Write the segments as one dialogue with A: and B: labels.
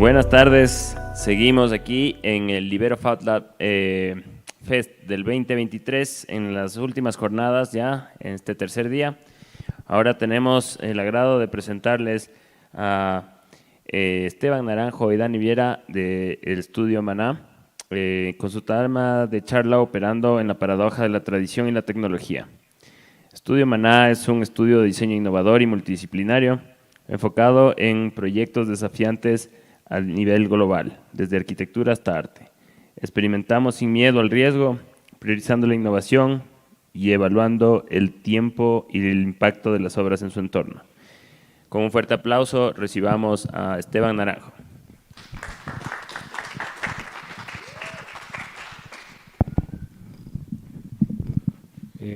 A: Buenas tardes, seguimos aquí en el Libero FatLab Fest del 2023, en las últimas jornadas ya, en este tercer día. Ahora tenemos el agrado de presentarles a Esteban Naranjo y Dani Viera del estudio Maná, con su tema de charla operando en la paradoja de la tradición y la tecnología. Estudio Maná es un estudio de diseño innovador y multidisciplinario, enfocado en proyectos desafiantes a nivel global, desde arquitectura hasta arte. Experimentamos sin miedo al riesgo, priorizando la innovación y evaluando el tiempo y el impacto de las obras en su entorno. Con un fuerte aplauso recibamos a Esteban Naranjo.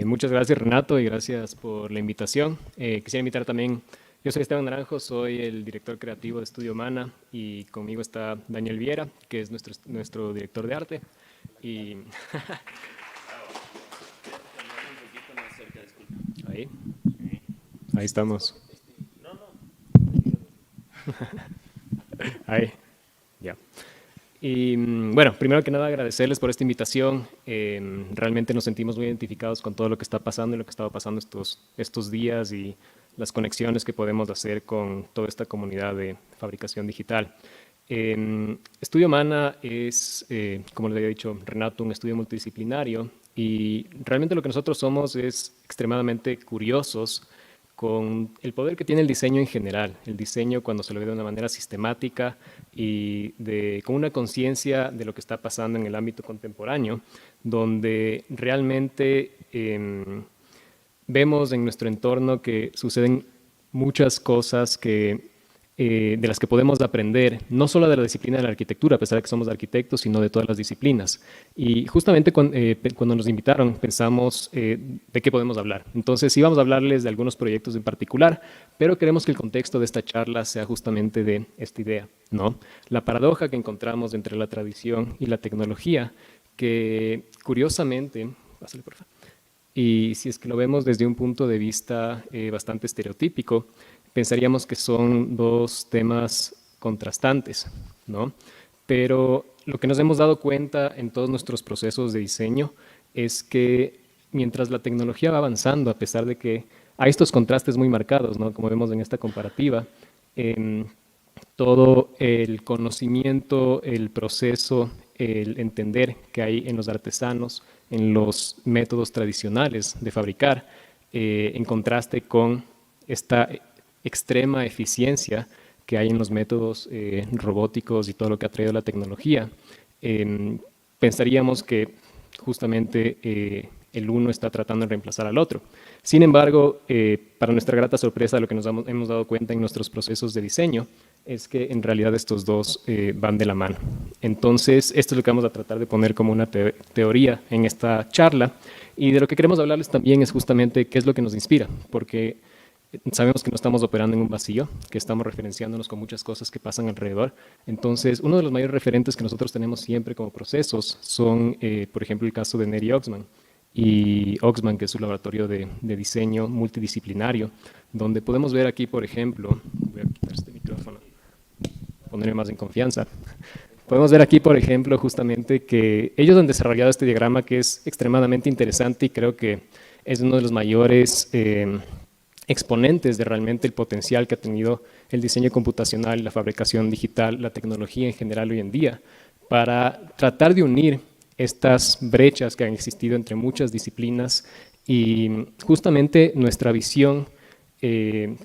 B: Muchas gracias, Renato, y gracias por la invitación. Quisiera invitar también, yo soy Esteban Naranjo, soy el director creativo de Estudio Mana, y conmigo está Daniel Viera, que es nuestro director de arte. Y ahí estamos. Ahí, ya. Y bueno, primero que nada agradecerles por esta invitación. Realmente nos sentimos muy identificados con todo lo que está pasando y lo que estaba pasando estos días y las conexiones que podemos hacer con toda esta comunidad de fabricación digital. Estudio Mana es, como les había dicho Renato, un estudio multidisciplinario, y realmente lo que nosotros somos es extremadamente curiosos con el poder que tiene el diseño en general. El diseño, cuando se lo ve de una manera sistemática y con una conciencia de lo que está pasando en el ámbito contemporáneo, donde realmente vemos en nuestro entorno que suceden muchas cosas de las que podemos aprender, no solo de la disciplina de la arquitectura, a pesar de que somos arquitectos, sino de todas las disciplinas. Y justamente cuando nos invitaron pensamos de qué podemos hablar. Entonces íbamos a hablarles de algunos proyectos en particular, pero queremos que el contexto de esta charla sea justamente de esta idea, ¿no? La paradoja que encontramos entre la tradición y la tecnología, que curiosamente, pásale por favor, y si es que lo vemos desde un punto de vista bastante estereotípico, pensaríamos que son dos temas contrastantes, ¿no? Pero lo que nos hemos dado cuenta en todos nuestros procesos de diseño es que mientras la tecnología va avanzando, a pesar de que hay estos contrastes muy marcados, ¿no? Como vemos en esta comparativa, todo el conocimiento, el proceso, el entender que hay en los artesanos, en los métodos tradicionales de fabricar, en contraste con esta extrema eficiencia que hay en los métodos robóticos y todo lo que ha traído la tecnología, pensaríamos que justamente el uno está tratando de reemplazar al otro. Sin embargo, para nuestra grata sorpresa, lo que nos hemos dado cuenta en nuestros procesos de diseño es que en realidad estos dos van de la mano. Entonces, esto es lo que vamos a tratar de poner como una teoría en esta charla, y de lo que queremos hablarles también es justamente qué es lo que nos inspira, porque sabemos que no estamos operando en un vacío, que estamos referenciándonos con muchas cosas que pasan alrededor. Entonces, uno de los mayores referentes que nosotros tenemos siempre como procesos son, por ejemplo, el caso de Neri Oxman, y Oxman, que es su laboratorio de diseño multidisciplinario, donde podemos ver aquí, por ejemplo, voy a quitar este micrófono, ponerme más en confianza. Podemos ver aquí, por ejemplo, justamente que ellos han desarrollado este diagrama que es extremadamente interesante, y creo que es uno de los mayores exponentes de realmente el potencial que ha tenido el diseño computacional, la fabricación digital, la tecnología en general hoy en día, para tratar de unir estas brechas que han existido entre muchas disciplinas, y justamente nuestra visión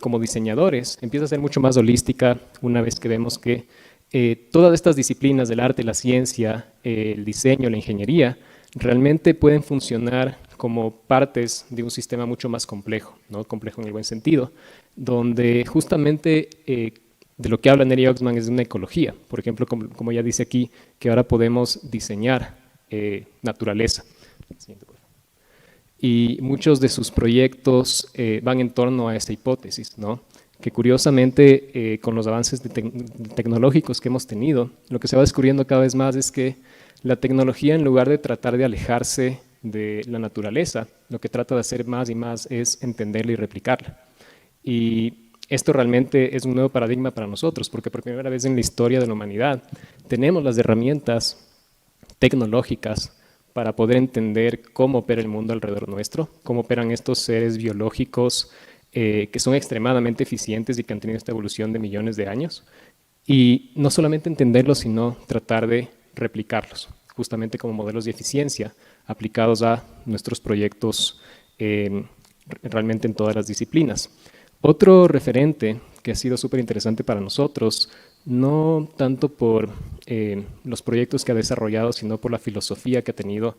B: como diseñadores empieza a ser mucho más holística una vez que vemos que todas estas disciplinas del arte, la ciencia, el diseño, la ingeniería, realmente pueden funcionar como partes de un sistema mucho más complejo, ¿no? Complejo en el buen sentido, donde justamente de lo que habla Neri Oxman es de una ecología. Por ejemplo, como ya dice aquí, que ahora podemos diseñar naturaleza. Y muchos de sus proyectos van en torno a esta hipótesis, ¿no? Que curiosamente con los avances tecnológicos que hemos tenido, lo que se va descubriendo cada vez más es que la tecnología, en lugar de tratar de alejarse de la naturaleza, lo que trata de hacer más y más es entenderla y replicarla. Y esto realmente es un nuevo paradigma para nosotros, porque por primera vez en la historia de la humanidad tenemos las herramientas tecnológicas para poder entender cómo opera el mundo alrededor nuestro, cómo operan estos seres biológicos que son extremadamente eficientes y que han tenido esta evolución de millones de años. Y no solamente entenderlos, sino tratar de replicarlos, justamente como modelos de eficiencia aplicados a nuestros proyectos realmente en todas las disciplinas. Otro referente que ha sido súper interesante para nosotros, no tanto por los proyectos que ha desarrollado, sino por la filosofía que ha tenido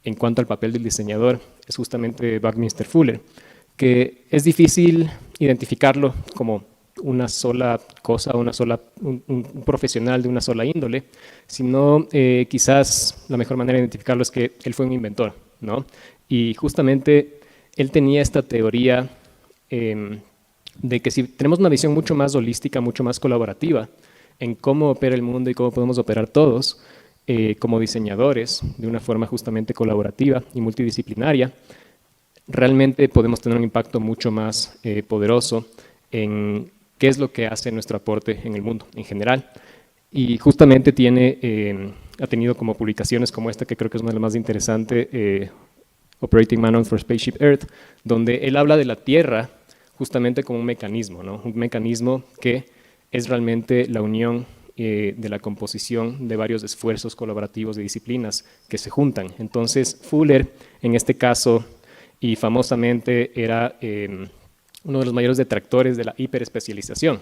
B: en cuanto al papel del diseñador, es justamente Buckminster Fuller, que es difícil identificarlo como una sola cosa, un profesional de una sola índole, sino quizás la mejor manera de identificarlo es que él fue un inventor, ¿no? Y justamente él tenía esta teoría de que si tenemos una visión mucho más holística, mucho más colaborativa en cómo opera el mundo y cómo podemos operar todos como diseñadores de una forma justamente colaborativa y multidisciplinaria, realmente podemos tener un impacto mucho más poderoso en qué es lo que hace nuestro aporte en el mundo en general. Y justamente ha tenido como publicaciones como esta, que creo que es una de las más interesantes, Operating Manual for Spaceship Earth, donde él habla de la Tierra justamente como un mecanismo, ¿no? Un mecanismo que es realmente la unión de la composición de varios esfuerzos colaborativos de disciplinas que se juntan. Entonces, Fuller, en este caso, y famosamente era uno de los mayores detractores de la hiperespecialización.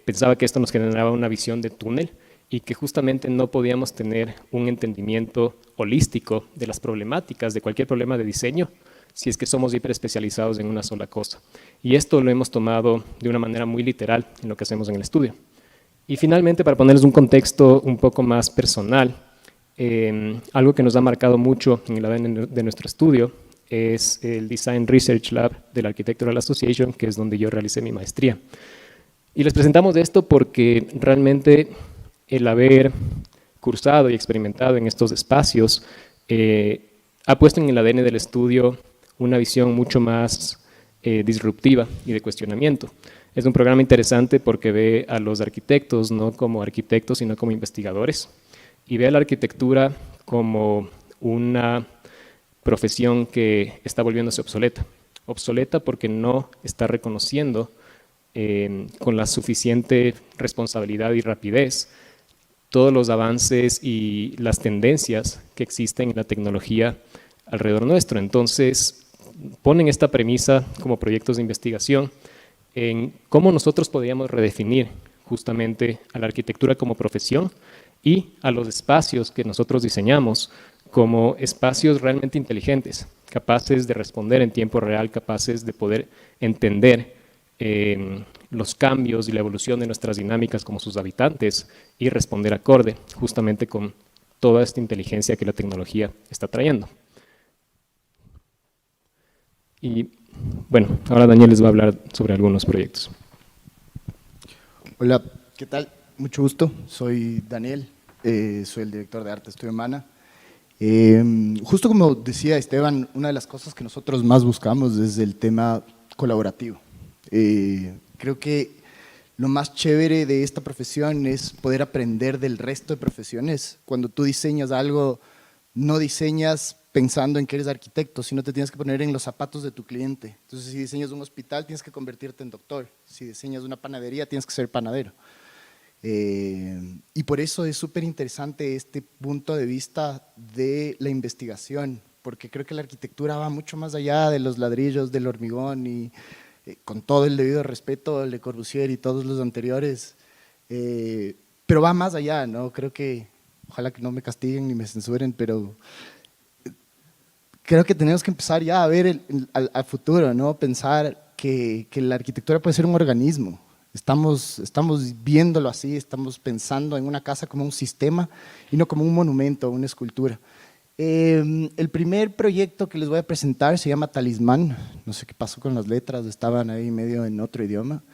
B: Pensaba que esto nos generaba una visión de túnel y que justamente no podíamos tener un entendimiento holístico de las problemáticas, de cualquier problema de diseño, si es que somos hiperespecializados en una sola cosa. Y esto lo hemos tomado de una manera muy literal en lo que hacemos en el estudio. Y finalmente, para ponerles un contexto un poco más personal, algo que nos ha marcado mucho en el ADN de nuestro estudio es el Design Research Lab del Architectural Association, que es donde yo realicé mi maestría. Y les presentamos esto porque realmente el haber cursado y experimentado en estos espacios ha puesto en el ADN del estudio una visión mucho más disruptiva y de cuestionamiento. Es un programa interesante porque ve a los arquitectos no como arquitectos, sino como investigadores, y ve a la arquitectura como una profesión que está volviéndose obsoleta. Obsoleta porque no está reconociendo con la suficiente responsabilidad y rapidez todos los avances y las tendencias que existen en la tecnología alrededor nuestro. Entonces, ponen esta premisa como proyectos de investigación en cómo nosotros podríamos redefinir justamente a la arquitectura como profesión y a los espacios que nosotros diseñamos como espacios realmente inteligentes, capaces de responder en tiempo real, capaces de poder entender los cambios y la evolución de nuestras dinámicas como sus habitantes y responder acorde justamente con toda esta inteligencia que la tecnología está trayendo. Y bueno, ahora Daniel les va a hablar sobre algunos proyectos.
C: Hola, ¿qué tal? Mucho gusto, soy Daniel, soy el director de Arte Estudio Humana. Justo como decía Esteban, una de las cosas que nosotros más buscamos es el tema colaborativo. Creo que lo más chévere de esta profesión es poder aprender del resto de profesiones. Cuando tú diseñas algo, no diseñas pensando en que eres arquitecto, sino te tienes que poner en los zapatos de tu cliente. Entonces, si diseñas un hospital, tienes que convertirte en doctor. Si diseñas una panadería, tienes que ser panadero. Y por eso es súper interesante este punto de vista de la investigación, porque creo que la arquitectura va mucho más allá de los ladrillos, del hormigón y con todo el debido respeto al Le Corbusier y todos los anteriores, pero va más allá, ¿no? Creo que, ojalá que no me castiguen ni me censuren, pero creo que tenemos que empezar ya a ver al futuro, ¿no? Pensar que la arquitectura puede ser un organismo. Estamos viéndolo así, estamos pensando en una casa como un sistema y no como un monumento, una escultura. El primer proyecto que les voy a presentar se llama Talismán. No sé qué pasó con las letras, estaban ahí medio en otro idioma.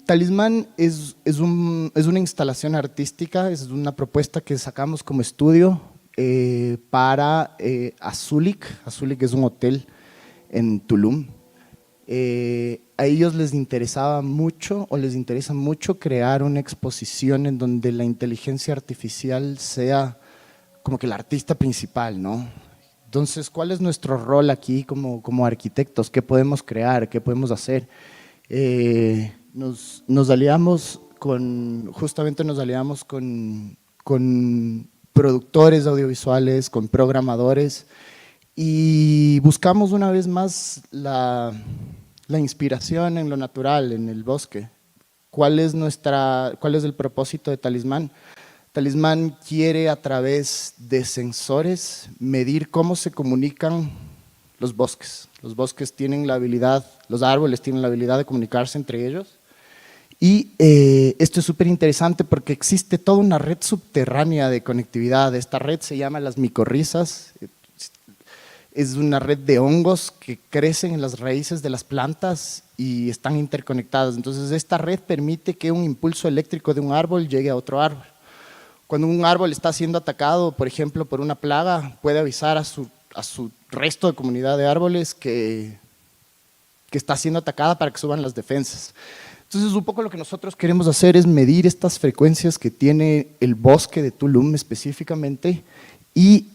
C: Talismán es una instalación artística, es una propuesta que sacamos como estudio para Azulik. Azulik es un hotel en Tulum. a ellos les interesaba mucho o les interesa mucho crear una exposición en donde la inteligencia artificial sea como que el artista principal, ¿no? Entonces, ¿cuál es nuestro rol aquí como arquitectos? ¿Qué podemos crear? ¿Qué podemos hacer? Nos aliamos justamente nos aliamos con productores audiovisuales, con programadores, y buscamos una vez más la inspiración en lo natural, en el bosque. ¿Cuál es el propósito de Talismán? Talismán quiere, a través de sensores, medir cómo se comunican los bosques. Los bosques tienen la habilidad, los árboles tienen la habilidad de comunicarse entre ellos. Y esto es súper interesante porque existe toda una red subterránea de conectividad. Esta red se llama las micorrizas. Es una red de hongos que crecen en las raíces de las plantas y están interconectadas. Entonces, esta red permite que un impulso eléctrico de un árbol llegue a otro árbol. Cuando un árbol está siendo atacado, por ejemplo, por una plaga, puede avisar a su resto de comunidad de árboles que está siendo atacada para que suban las defensas. Entonces, un poco lo que nosotros queremos hacer es medir estas frecuencias que tiene el bosque de Tulum específicamente y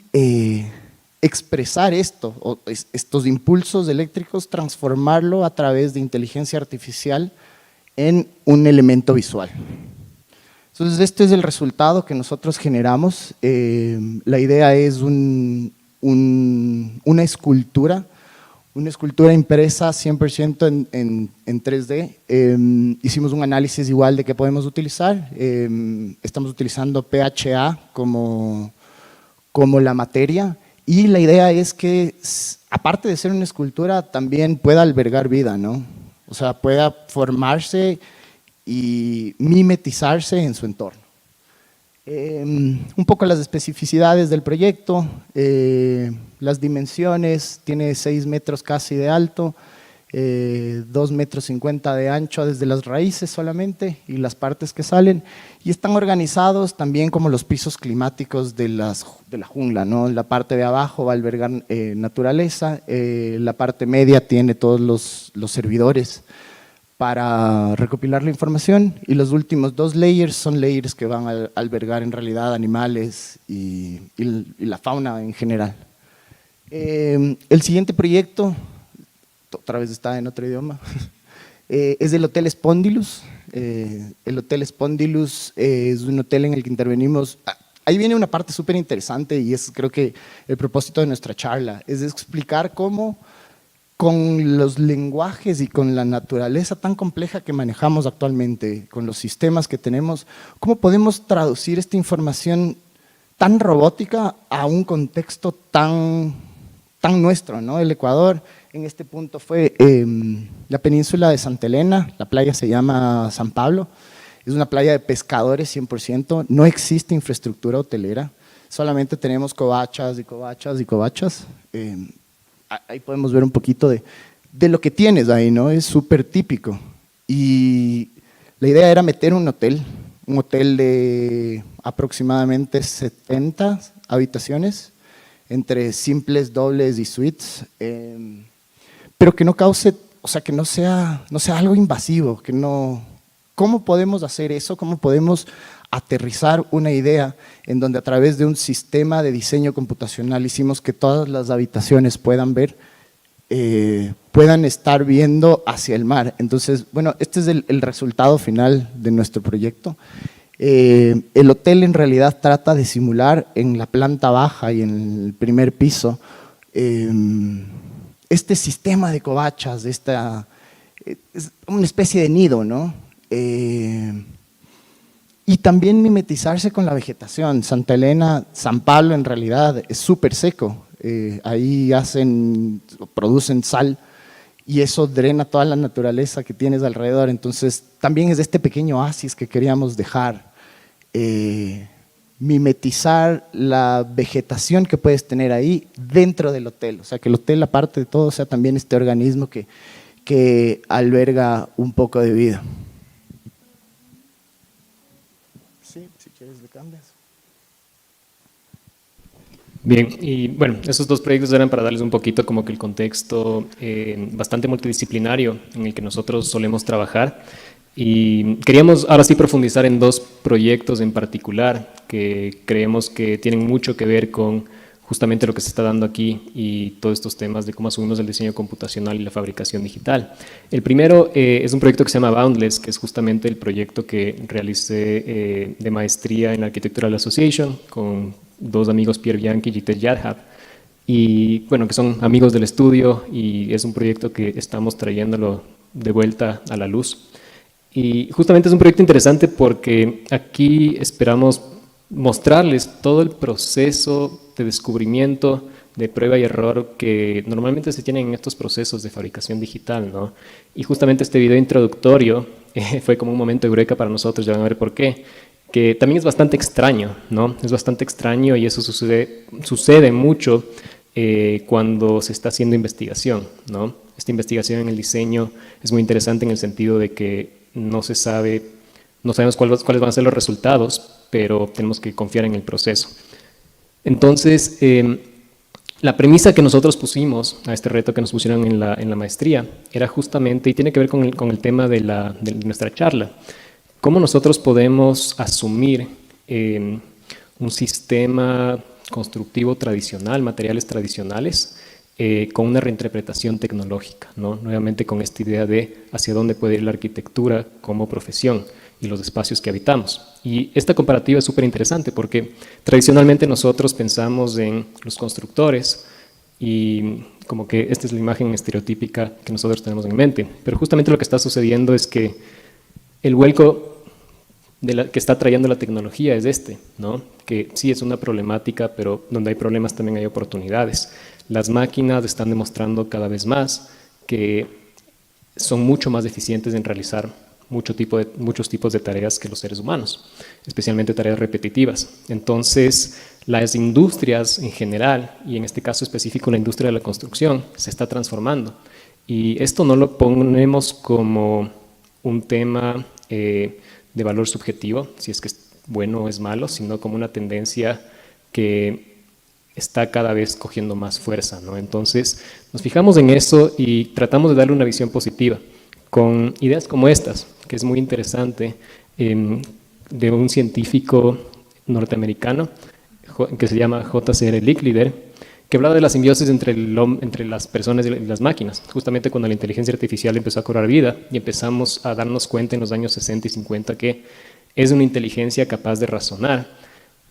C: expresar estos impulsos eléctricos, transformarlo a través de inteligencia artificial en un elemento visual. Entonces, este es el resultado que nosotros generamos. La idea es una escultura impresa 100% en 3D. Hicimos un análisis igual de qué podemos utilizar. Estamos utilizando PHA como la materia, y la idea es que, aparte de ser una escultura, también pueda albergar vida, ¿no? O sea, pueda formarse y mimetizarse en su entorno. Un poco las especificidades del proyecto, las dimensiones: tiene 6 metros casi de alto, 2,50 metros de ancho desde las raíces solamente y las partes que salen, y están organizados también como los pisos climáticos de la jungla, ¿no? La parte de abajo va a albergar naturaleza, la parte media tiene todos los servidores para recopilar la información, y los últimos 2 layers son layers que van a albergar en realidad animales y la fauna en general. El siguiente proyecto, otra vez está en otro idioma, es el Hotel Spondylus. El Hotel Spondylus es un hotel en el que intervenimos. Ahí viene una parte súper interesante, y es, creo que, el propósito de nuestra charla, es explicar cómo, con los lenguajes y con la naturaleza tan compleja que manejamos actualmente, con los sistemas que tenemos, cómo podemos traducir esta información tan robótica a un contexto tan nuestro, ¿no? El Ecuador, en este punto, fue la península de Santa Elena. La playa se llama San Pablo, es una playa de pescadores 100%, no existe infraestructura hotelera, solamente tenemos covachas y covachas y covachas. Ahí podemos ver un poquito de lo que tienes ahí, ¿no? Es súper típico. Y la idea era meter un hotel de aproximadamente 70 habitaciones, entre simples, dobles y suites, pero que no cause, o sea, que no sea algo invasivo, que no. ¿Cómo podemos hacer eso? ¿Cómo podemos aterrizar una idea en donde, a través de un sistema de diseño computacional, hicimos que todas las habitaciones puedan estar viendo hacia el mar? Entonces, bueno, este es el resultado final de nuestro proyecto. El hotel en realidad trata de simular en la planta baja y en el primer piso este sistema de covachas, es una especie de nido, ¿no? Y también mimetizarse con la vegetación. Santa Elena, San Pablo en realidad es súper seco, ahí producen sal, y eso drena toda la naturaleza que tienes alrededor. Entonces, también es este pequeño oasis que queríamos dejar, mimetizar la vegetación que puedes tener ahí dentro del hotel. O sea, que el hotel, aparte de todo, sea también este organismo que alberga un poco de vida. Sí, si quieres le cambias.
B: Bien, y bueno, esos dos proyectos eran para darles un poquito como que el contexto bastante multidisciplinario en el que nosotros solemos trabajar. Y queríamos ahora sí profundizar en dos proyectos en particular que creemos que tienen mucho que ver con justamente lo que se está dando aquí y todos estos temas de cómo asumimos el diseño computacional y la fabricación digital. El primero es un proyecto que se llama Boundless, que es justamente el proyecto que realicé de maestría en Architectural Association con dos amigos, Pierre Bianchi y Jitesh Yadhav, y bueno, que son amigos del estudio, y es un proyecto que estamos trayéndolo de vuelta a la luz. Y justamente es un proyecto interesante porque aquí esperamos mostrarles todo el proceso de descubrimiento, de prueba y error que normalmente se tienen en estos procesos de fabricación digital, ¿no? Y justamente este video introductorio fue como un momento eureka para nosotros, ya van a ver por qué, que también es bastante extraño, ¿no? Es bastante extraño y eso sucede mucho cuando se está haciendo investigación, ¿no? Esta investigación en el diseño es muy interesante en el sentido de que no sabemos cuáles van a ser los resultados, pero tenemos que confiar en el proceso. Entonces, la premisa que nosotros pusimos a este reto que nos pusieron en la maestría era justamente, y tiene que ver con el tema de nuestra charla, cómo nosotros podemos asumir un sistema constructivo tradicional, materiales tradicionales, con una reinterpretación tecnológica, ¿no? Nuevamente con esta idea de hacia dónde puede ir la arquitectura como profesión y los espacios que habitamos. Y esta comparativa es súper interesante porque tradicionalmente nosotros pensamos en los constructores y como que esta es la imagen estereotípica que nosotros tenemos en mente. Pero justamente lo que está sucediendo es que el vuelco que está trayendo la tecnología es ¿no? Que sí es una problemática, pero donde hay problemas también hay oportunidades. Las máquinas están demostrando cada vez más que son mucho más eficientes en realizar muchos tipos de tareas que los seres humanos, especialmente tareas repetitivas. Entonces, las industrias en general, y en este caso específico la industria de la construcción, se está transformando. Y esto no lo ponemos como un tema de valor subjetivo, si es que es bueno o es malo, sino como una tendencia que está cada vez cogiendo más fuerza, ¿no? Entonces, nos fijamos en eso y tratamos de darle una visión positiva con ideas como estas, que es muy interesante, de un científico norteamericano que se llama J.C.R. Licklider, que hablaba de la simbiosis entre las personas y las máquinas, justamente cuando la inteligencia artificial empezó a cobrar vida y empezamos a darnos cuenta en los años 60 y 50 que es una inteligencia capaz de razonar.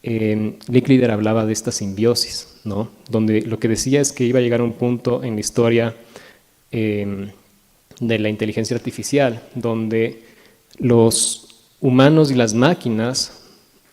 B: Licklider hablaba de esta simbiosis, ¿no? Donde lo que decía es que iba a llegar a un punto en la historia de la inteligencia artificial donde los humanos y las máquinas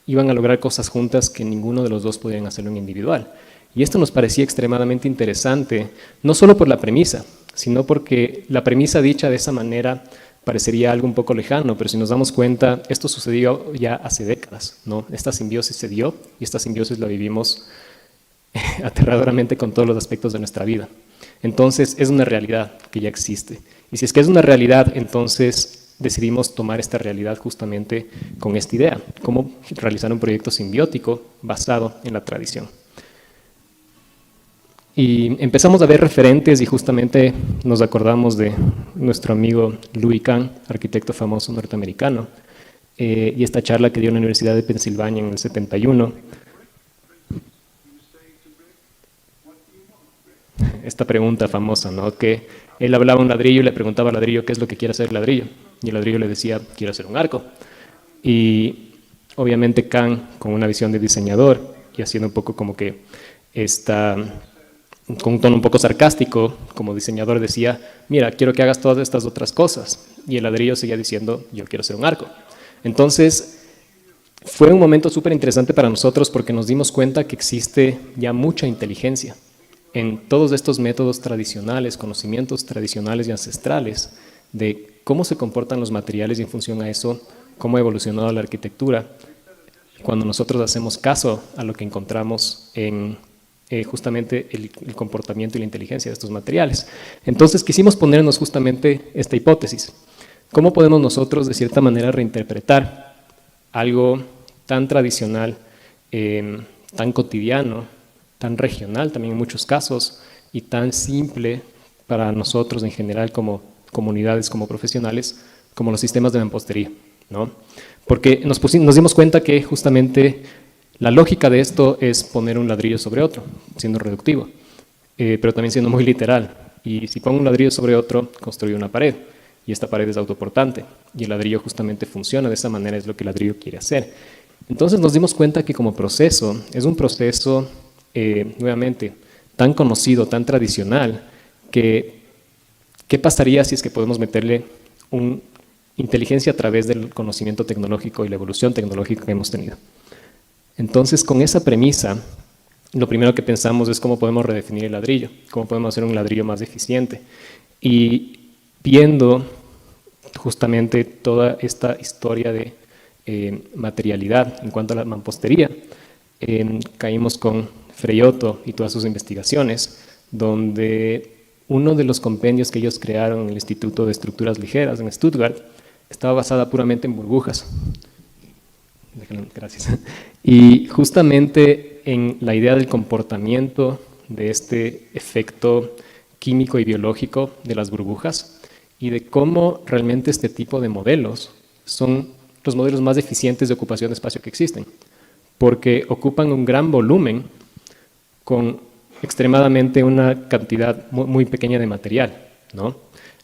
B: iban a lograr cosas juntas que ninguno de los dos podían hacerlo en individual. Y esto nos parecía extremadamente interesante, no solo por la premisa, sino porque la premisa dicha de esa manera parecería algo un poco lejano, pero si nos damos cuenta, esto sucedió ya hace décadas, ¿no? Esta simbiosis se dio y esta simbiosis la vivimos aterradoramente con todos los aspectos de nuestra vida. Entonces, es una realidad que ya existe. Y si es que es una realidad, entonces decidimos tomar esta realidad justamente con esta idea, cómo realizar un proyecto simbiótico basado en la tradición. Y empezamos a ver referentes y justamente nos acordamos de nuestro amigo Louis Kahn, arquitecto famoso norteamericano, y esta charla que dio en la Universidad de Pensilvania en el 71. Esta pregunta famosa, ¿no? Que él hablaba un ladrillo y le preguntaba al ladrillo qué es lo que quiere hacer el ladrillo. Y el ladrillo le decía, quiero hacer un arco. Y obviamente Kahn, con una visión de diseñador y haciendo un poco como que con un tono un poco sarcástico, como diseñador decía, mira, quiero que hagas todas estas otras cosas. Y el ladrillo seguía diciendo, yo quiero hacer un arco. Entonces, fue un momento súper interesante para nosotros porque nos dimos cuenta que existe ya mucha inteligencia en todos estos métodos tradicionales, conocimientos tradicionales y ancestrales de cómo se comportan los materiales y en función a eso, cómo ha evolucionado la arquitectura, cuando nosotros hacemos caso a lo que encontramos en justamente el comportamiento y la inteligencia de estos materiales. Entonces quisimos ponernos justamente esta hipótesis. ¿Cómo podemos nosotros de cierta manera reinterpretar algo tan tradicional, tan cotidiano, tan regional también en muchos casos y tan simple para nosotros en general como comunidades, como profesionales, como los sistemas de mampostería, ¿no? Porque nos dimos cuenta que justamente la lógica de esto es poner un ladrillo sobre otro, siendo reductivo, pero también siendo muy literal. Y si pongo un ladrillo sobre otro, construyo una pared, y esta pared es autoportante, y el ladrillo justamente funciona de esa manera, es lo que el ladrillo quiere hacer. Entonces nos dimos cuenta que como proceso, es un proceso, nuevamente, tan conocido, tan tradicional, que ¿qué pasaría si es que podemos meterle inteligencia a través del conocimiento tecnológico y la evolución tecnológica que hemos tenido? Entonces, con esa premisa, lo primero que pensamos es cómo podemos redefinir el ladrillo, cómo podemos hacer un ladrillo más eficiente. Y viendo justamente toda esta historia de materialidad en cuanto a la mampostería, caímos con Freyotto y todas sus investigaciones, donde uno de los compendios que ellos crearon en el Instituto de Estructuras Ligeras en Stuttgart estaba basada puramente en burbujas. Gracias. Y justamente en la idea del comportamiento de este efecto químico y biológico de las burbujas y de cómo realmente este tipo de modelos son los modelos más eficientes de ocupación de espacio que existen, porque ocupan un gran volumen con extremadamente una cantidad muy pequeña de material, ¿no?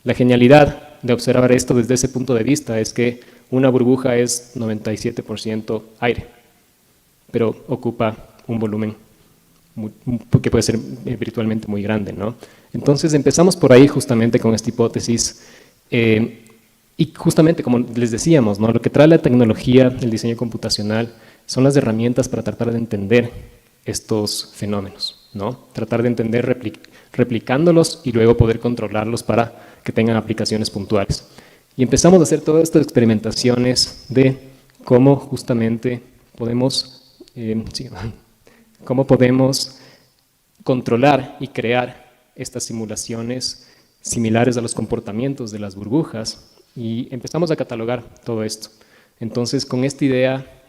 B: La genialidad de observar esto desde ese punto de vista es que una burbuja es 97% aire, pero ocupa un volumen que puede ser virtualmente muy grande, ¿no? Entonces empezamos por ahí justamente con esta hipótesis y justamente como les decíamos, ¿no? Lo que trae la tecnología, el diseño computacional, son las herramientas para tratar de entender estos fenómenos, ¿no? Tratar de entender replicándolos y luego poder controlarlos para que tengan aplicaciones puntuales. Y empezamos a hacer todas estas experimentaciones de cómo justamente podemos, cómo podemos controlar y crear estas simulaciones similares a los comportamientos de las burbujas y empezamos a catalogar todo esto. Entonces, con esta idea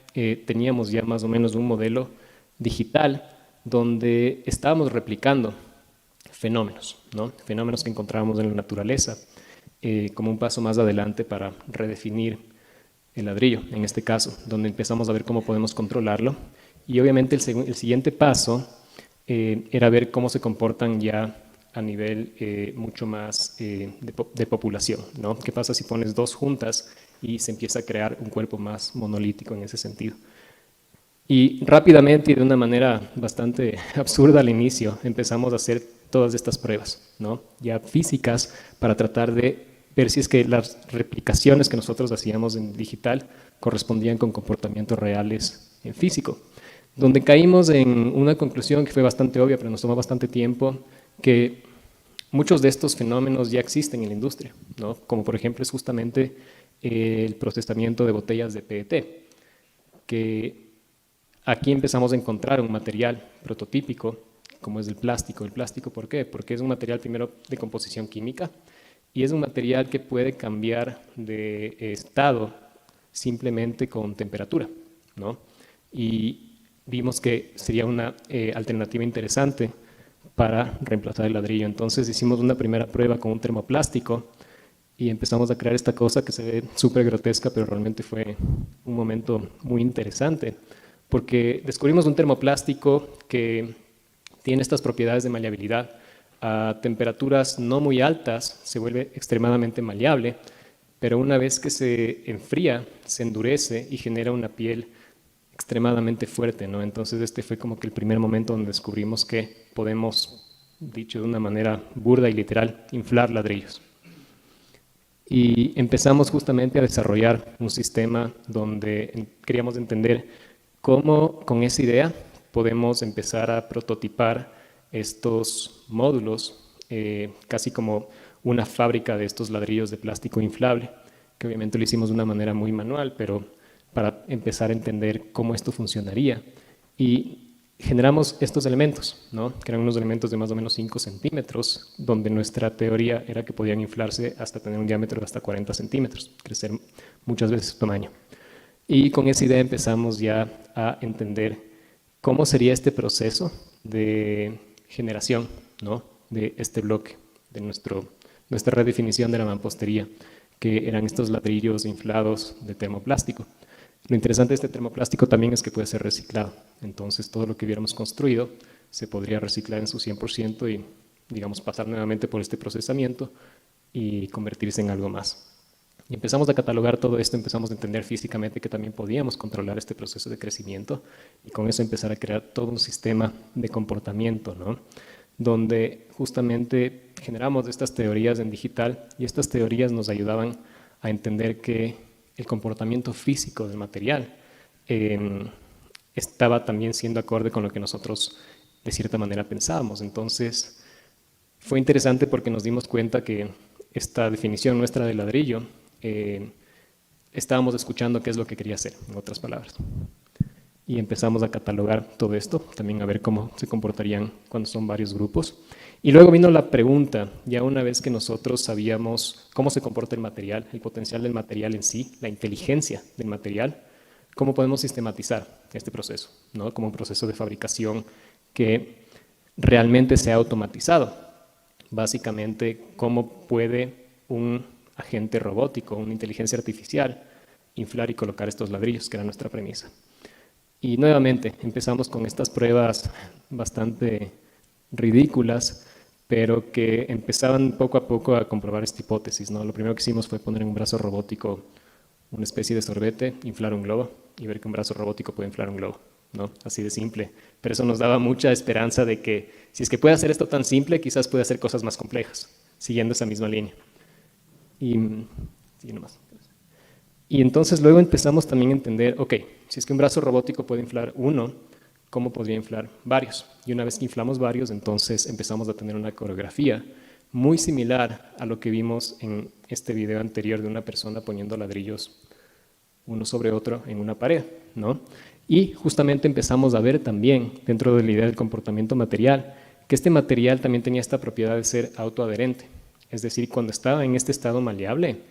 B: teníamos ya más o menos un modelo digital donde estábamos replicando fenómenos, ¿no? Fenómenos que encontrábamos en la naturaleza, como un paso más adelante para redefinir el ladrillo, en este caso, donde empezamos a ver cómo podemos controlarlo. Y obviamente el siguiente paso era ver cómo se comportan ya a nivel mucho más de población, ¿no? ¿Qué pasa si pones dos juntas y se empieza a crear un cuerpo más monolítico en ese sentido? Y rápidamente y de una manera bastante absurda al inicio empezamos a hacer todas estas pruebas, ¿no? Ya físicas, para tratar de ver si es que las replicaciones que nosotros hacíamos en digital correspondían con comportamientos reales en físico, donde caímos en una conclusión que fue bastante obvia, pero nos tomó bastante tiempo, que muchos de estos fenómenos ya existen en la industria, ¿no? Como por ejemplo es justamente el procesamiento de botellas de PET, que aquí empezamos a encontrar un material prototípico, como es el plástico. ¿El plástico por qué? Porque es un material primero de composición química y es un material que puede cambiar de estado simplemente con temperatura, ¿no? Y vimos que sería una alternativa interesante para reemplazar el ladrillo. Entonces hicimos una primera prueba con un termoplástico y empezamos a crear esta cosa que se ve súper grotesca, pero realmente fue un momento muy interesante, porque descubrimos un termoplástico que tiene estas propiedades de maleabilidad. A temperaturas no muy altas se vuelve extremadamente maleable, pero una vez que se enfría, se endurece y genera una piel extremadamente fuerte, ¿no? Entonces este fue como que el primer momento donde descubrimos que podemos, dicho de una manera burda y literal, inflar ladrillos. Y empezamos justamente a desarrollar un sistema donde queríamos entender cómo con esa idea podemos empezar a prototipar estos módulos, casi como una fábrica de estos ladrillos de plástico inflable, que obviamente lo hicimos de una manera muy manual, pero para empezar a entender cómo esto funcionaría. Y generamos estos elementos, ¿no? Que eran unos elementos de más o menos 5 centímetros, donde nuestra teoría era que podían inflarse hasta tener un diámetro de hasta 40 centímetros, crecer muchas veces su tamaño. Y con esa idea empezamos ya a entender cómo sería este proceso de generación, ¿no?, de este bloque, de nuestra redefinición de la mampostería, que eran estos ladrillos inflados de termoplástico. Lo interesante de este termoplástico también es que puede ser reciclado. Entonces, todo lo que hubiéramos construido se podría reciclar en su 100% y, digamos, pasar nuevamente por este procesamiento y convertirse en algo más. Y empezamos a catalogar todo esto, empezamos a entender físicamente que también podíamos controlar este proceso de crecimiento y con eso empezar a crear todo un sistema de comportamiento, ¿no?, donde justamente generamos estas teorías en digital y estas teorías nos ayudaban a entender que el comportamiento físico del material estaba también siendo acorde con lo que nosotros de cierta manera pensábamos. Entonces fue interesante porque nos dimos cuenta que esta definición nuestra de ladrillo estábamos escuchando qué es lo que quería hacer, en otras palabras. Y empezamos a catalogar todo esto, también a ver cómo se comportarían cuando son varios grupos. Y luego vino la pregunta, ya una vez que nosotros sabíamos cómo se comporta el material, el potencial del material en sí, la inteligencia del material, ¿cómo podemos sistematizar este proceso, ¿no?, como un proceso de fabricación que realmente sea automatizado? Básicamente, ¿cómo puede un agente robótico, una inteligencia artificial, inflar y colocar estos ladrillos, que era nuestra premisa? Y nuevamente empezamos con estas pruebas bastante ridículas, pero que empezaban poco a poco a comprobar esta hipótesis, ¿no? Lo primero que hicimos fue poner en un brazo robótico una especie de sorbete, inflar un globo y ver que un brazo robótico puede inflar un globo, ¿no? Así de simple. Pero eso nos daba mucha esperanza de que si es que puede hacer esto tan simple, quizás puede hacer cosas más complejas, siguiendo esa misma línea. Y entonces luego empezamos también a entender, ok, si es que un brazo robótico puede inflar uno, ¿cómo podría inflar varios? Y una vez que inflamos varios, entonces empezamos a tener una coreografía muy similar a lo que vimos en este video anterior de una persona poniendo ladrillos uno sobre otro en una pared, ¿no? Y justamente empezamos a ver también, dentro de la idea del comportamiento material, que este material también tenía esta propiedad de ser autoadherente. Es decir, cuando estaba en este estado maleable,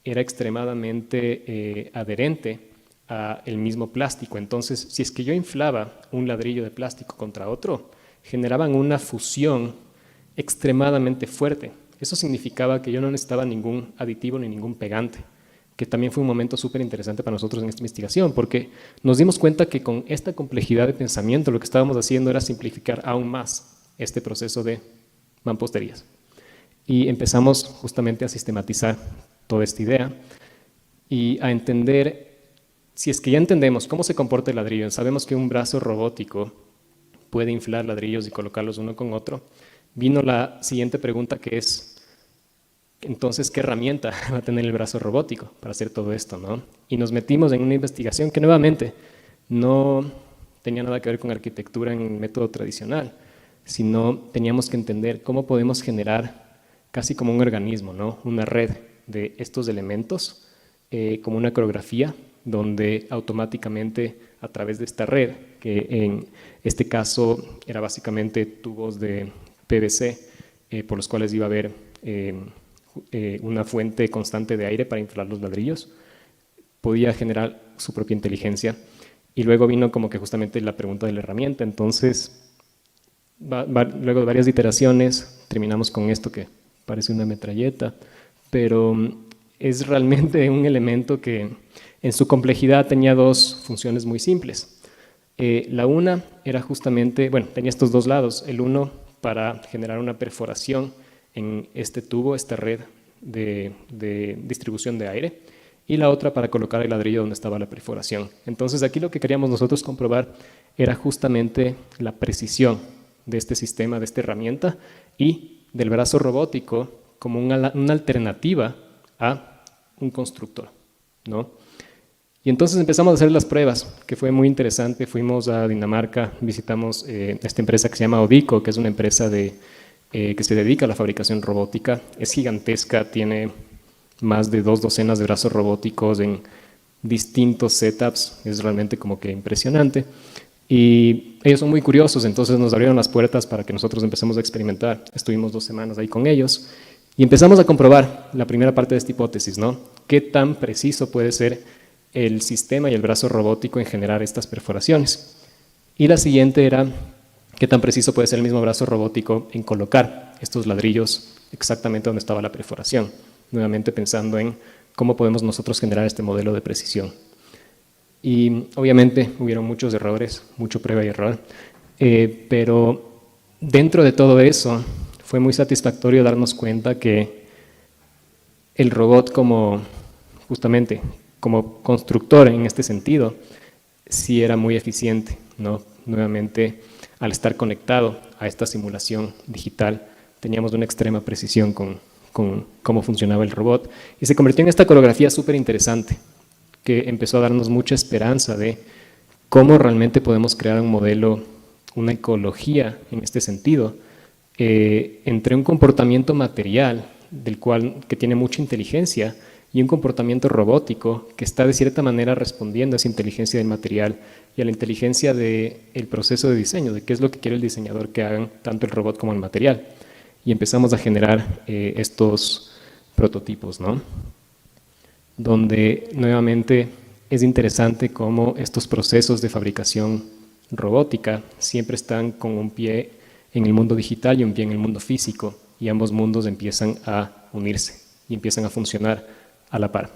B: era extremadamente adherente al mismo plástico. Entonces, si es que yo inflaba un ladrillo de plástico contra otro, generaban una fusión extremadamente fuerte. Eso significaba que yo no necesitaba ningún aditivo ni ningún pegante, que también fue un momento súper interesante para nosotros en esta investigación, porque nos dimos cuenta que con esta complejidad de pensamiento lo que estábamos haciendo era simplificar aún más este proceso de mamposterías. Y empezamos justamente a sistematizar toda esta idea y a entender, si es que ya entendemos cómo se comporta el ladrillo, sabemos que un brazo robótico puede inflar ladrillos y colocarlos uno con otro, vino la siguiente pregunta, que es, entonces, ¿qué herramienta va a tener el brazo robótico para hacer todo esto, ¿no? Y nos metimos en una investigación que nuevamente no tenía nada que ver con arquitectura en el método tradicional, sino teníamos que entender cómo podemos generar casi como un organismo, ¿no?, una red de estos elementos, como una coreografía, donde automáticamente a través de esta red, que en este caso era básicamente tubos de PVC, por los cuales iba a haber una fuente constante de aire para inflar los ladrillos, podía generar su propia inteligencia. Y luego vino como que justamente la pregunta de la herramienta. Entonces, luego de varias iteraciones, terminamos con esto que parece una metralleta, pero es realmente un elemento que en su complejidad tenía dos funciones muy simples. La una era justamente, bueno, tenía estos dos lados. El uno para generar una perforación en este tubo, esta red de distribución de aire, y la otra para colocar el ladrillo donde estaba la perforación. Entonces aquí lo que queríamos nosotros comprobar era justamente la precisión de este sistema, de esta herramienta, y del brazo robótico como una alternativa a un constructor, ¿no? Y entonces empezamos a hacer las pruebas, que fue muy interesante. Fuimos a Dinamarca, visitamos esta empresa que se llama Odico, que es una empresa que se dedica a la fabricación robótica. Es gigantesca, tiene más de 2 docenas de brazos robóticos en distintos setups, es realmente como que impresionante. Y ellos son muy curiosos, entonces nos abrieron las puertas para que nosotros empecemos a experimentar. Estuvimos 2 semanas ahí con ellos y empezamos a comprobar la primera parte de esta hipótesis, ¿no? ¿Qué tan preciso puede ser el sistema y el brazo robótico en generar estas perforaciones? Y la siguiente era qué tan preciso puede ser el mismo brazo robótico en colocar estos ladrillos exactamente donde estaba la perforación. Nuevamente pensando en cómo podemos nosotros generar este modelo de precisión. Y obviamente hubieron muchos errores, mucho prueba y error, pero dentro de todo eso fue muy satisfactorio darnos cuenta que el robot justamente como constructor en este sentido, sí era muy eficiente, ¿no? Nuevamente, al estar conectado a esta simulación digital, teníamos una extrema precisión con cómo funcionaba el robot y se convirtió en esta coreografía súper interesante que empezó a darnos mucha esperanza de cómo realmente podemos crear un modelo, una ecología en este sentido, entre un comportamiento material que tiene mucha inteligencia y un comportamiento robótico que está de cierta manera respondiendo a esa inteligencia del material y a la inteligencia del proceso de diseño, de qué es lo que quiere el diseñador que hagan tanto el robot como el material. Y empezamos a generar estos prototipos, ¿no? Donde nuevamente es interesante cómo estos procesos de fabricación robótica siempre están con un pie en el mundo digital y un pie en el mundo físico, y ambos mundos empiezan a unirse y empiezan a funcionar a la par.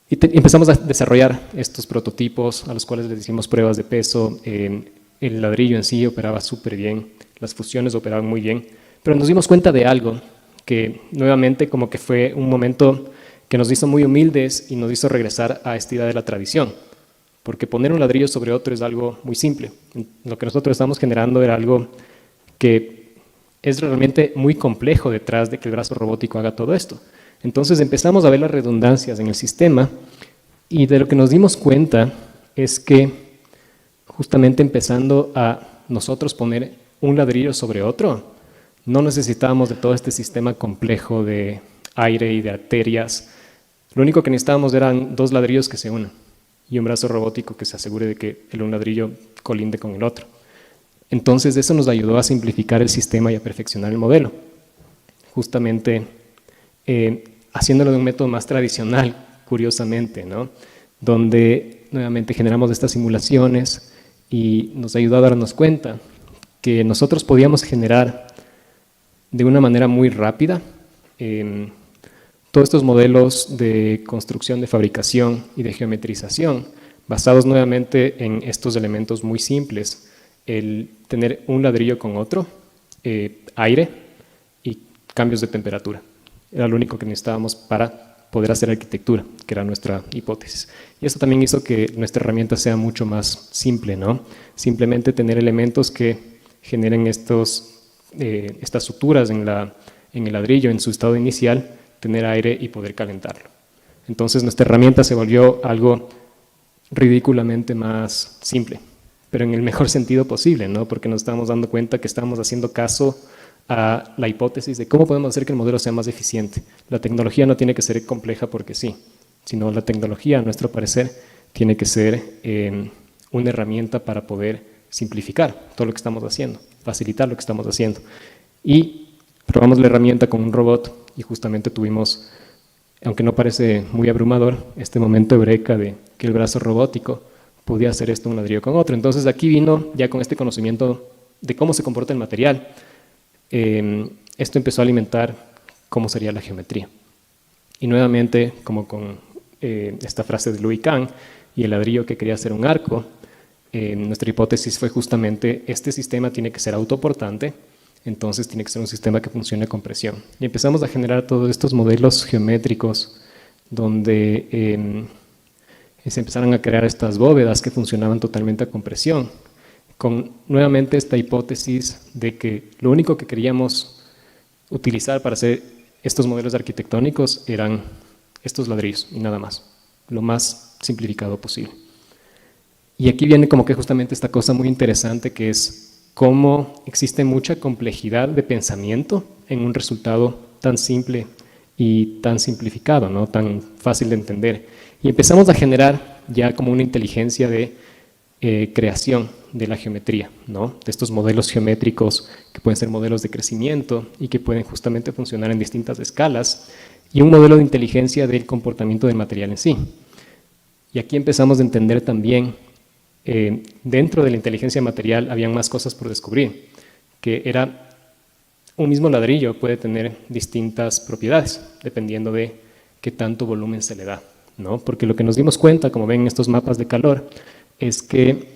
B: Y empezamos a desarrollar estos prototipos a los cuales les hicimos pruebas de peso. El ladrillo en sí operaba súper bien, las fusiones operaban muy bien, pero nos dimos cuenta de algo que nuevamente como que fue un momento que nos hizo muy humildes y nos hizo regresar a esta idea de la tradición, porque poner un ladrillo sobre otro es algo muy simple. Lo que nosotros estamos generando era algo que es realmente muy complejo detrás de que el brazo robótico haga todo esto. Entonces empezamos a ver las redundancias en el sistema y de lo que nos dimos cuenta es que justamente empezando a nosotros poner un ladrillo sobre otro, no necesitábamos de todo este sistema complejo de aire y de arterias. Lo único que necesitábamos eran dos ladrillos que se unan y un brazo robótico que se asegure de que el un ladrillo colinde con el otro. Entonces eso nos ayudó a simplificar el sistema y a perfeccionar el modelo. Justamente haciéndolo de un método más tradicional, curiosamente, ¿no? Donde nuevamente generamos estas simulaciones y nos ayudó a darnos cuenta que nosotros podíamos generar de una manera muy rápida todos estos modelos de construcción, de fabricación y de geometrización, basados nuevamente en estos elementos muy simples, el tener un ladrillo con otro, aire y cambios de temperatura. Era lo único que necesitábamos para poder hacer arquitectura, que era nuestra hipótesis. Y esto también hizo que nuestra herramienta sea mucho más simple, ¿no? Simplemente tener elementos que generen estas suturas en el ladrillo en su estado inicial, tener aire y poder calentarlo. Entonces nuestra herramienta se volvió algo ridículamente más simple, pero en el mejor sentido posible, ¿no? Porque nos estábamos dando cuenta que estábamos haciendo caso a la hipótesis de cómo podemos hacer que el modelo sea más eficiente. La tecnología no tiene que ser compleja porque sí, sino la tecnología, a nuestro parecer, tiene que ser una herramienta para poder simplificar todo lo que estamos haciendo, facilitar lo que estamos haciendo. Y probamos la herramienta con un robot y justamente tuvimos, aunque no parece muy abrumador, este momento eureka de que el brazo robótico podía hacer esto un ladrillo con otro. Entonces aquí vino ya con este conocimiento de cómo se comporta el material. Esto empezó a alimentar cómo sería la geometría. Y nuevamente, como con esta frase de Louis Kahn y el ladrillo que quería hacer un arco, nuestra hipótesis fue justamente este sistema tiene que ser autoportante, entonces tiene que ser un sistema que funcione con presión. Y empezamos a generar todos estos modelos geométricos donde se empezaron a crear estas bóvedas que funcionaban totalmente a compresión, con nuevamente esta hipótesis de que lo único que queríamos utilizar para hacer estos modelos arquitectónicos eran estos ladrillos y nada más, lo más simplificado posible. Y aquí viene como que justamente esta cosa muy interesante que es cómo existe mucha complejidad de pensamiento en un resultado tan simple y tan simplificado, ¿no? Tan fácil de entender. Y empezamos a generar ya como una inteligencia de creación de la geometría, ¿no? De estos modelos geométricos que pueden ser modelos de crecimiento y que pueden justamente funcionar en distintas escalas y un modelo de inteligencia del comportamiento del material en sí. Y aquí empezamos a entender también dentro de la inteligencia material habían más cosas por descubrir, que era un mismo ladrillo puede tener distintas propiedades, dependiendo de qué tanto volumen se le da, ¿no? Porque lo que nos dimos cuenta, como ven en estos mapas de calor, es que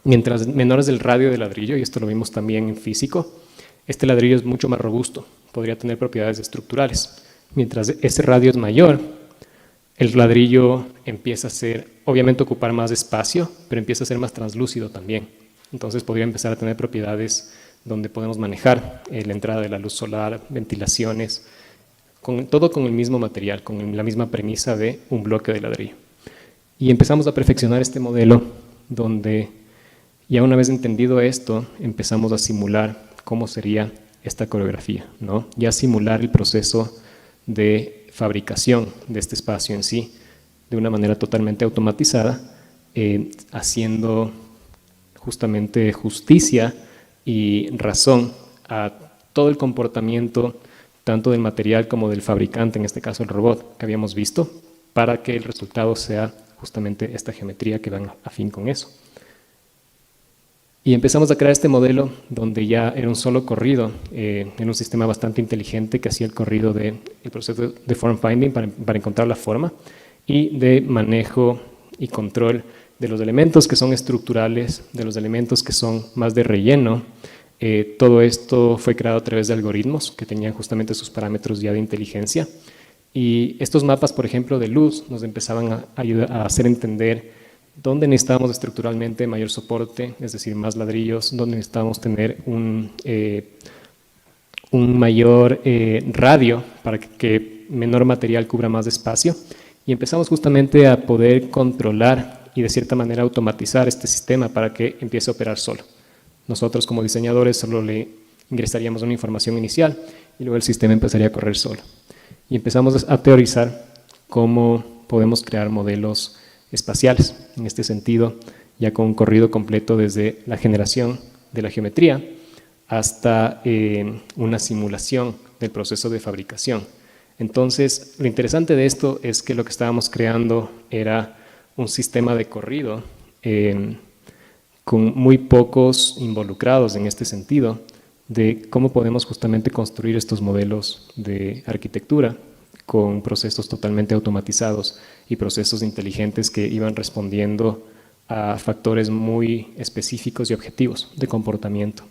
B: mientras menor es el radio del ladrillo, y esto lo vimos también en físico, este ladrillo es mucho más robusto, podría tener propiedades estructurales. Mientras ese radio es mayor, el ladrillo empieza a ser, obviamente ocupar más espacio, pero empieza a ser más translúcido también. Entonces podría empezar a tener propiedades donde podemos manejar la entrada de la luz solar, ventilaciones, todo con el mismo material, con la misma premisa de un bloque de ladrillo. Y empezamos a perfeccionar este modelo donde, ya una vez entendido esto, empezamos a simular cómo sería esta coreografía, ¿no? Ya simular el proceso de fabricación de este espacio en sí de una manera totalmente automatizada, haciendo justamente justicia y razón a todo el comportamiento tanto del material como del fabricante, en este caso el robot que habíamos visto, para que el resultado sea justamente esta geometría que van afín con eso. Y empezamos a crear este modelo donde ya era un solo corrido, en un sistema bastante inteligente que hacía el corrido del proceso de form finding para encontrar la forma y de manejo y control de los elementos que son estructurales, de los elementos que son más de relleno. Todo esto fue creado a través de algoritmos que tenían justamente sus parámetros ya de inteligencia. Y estos mapas, por ejemplo, de luz, nos empezaban a ayudar a hacer entender dónde necesitábamos estructuralmente mayor soporte, es decir, más ladrillos, dónde necesitábamos tener un mayor radio para que menor material cubra más espacio. Y empezamos justamente a poder controlar y de cierta manera automatizar este sistema para que empiece a operar solo. Nosotros como diseñadores solo le ingresaríamos una información inicial y luego el sistema empezaría a correr solo. Y empezamos a teorizar cómo podemos crear modelos espaciales, en este sentido, ya con un corrido completo desde la generación de la geometría hasta una simulación del proceso de fabricación. Entonces, lo interesante de esto es que lo que estábamos creando era un sistema de corrido con muy pocos involucrados en este sentido, de cómo podemos justamente construir estos modelos de arquitectura con procesos totalmente automatizados y procesos inteligentes que iban respondiendo a factores muy específicos y objetivos de comportamiento.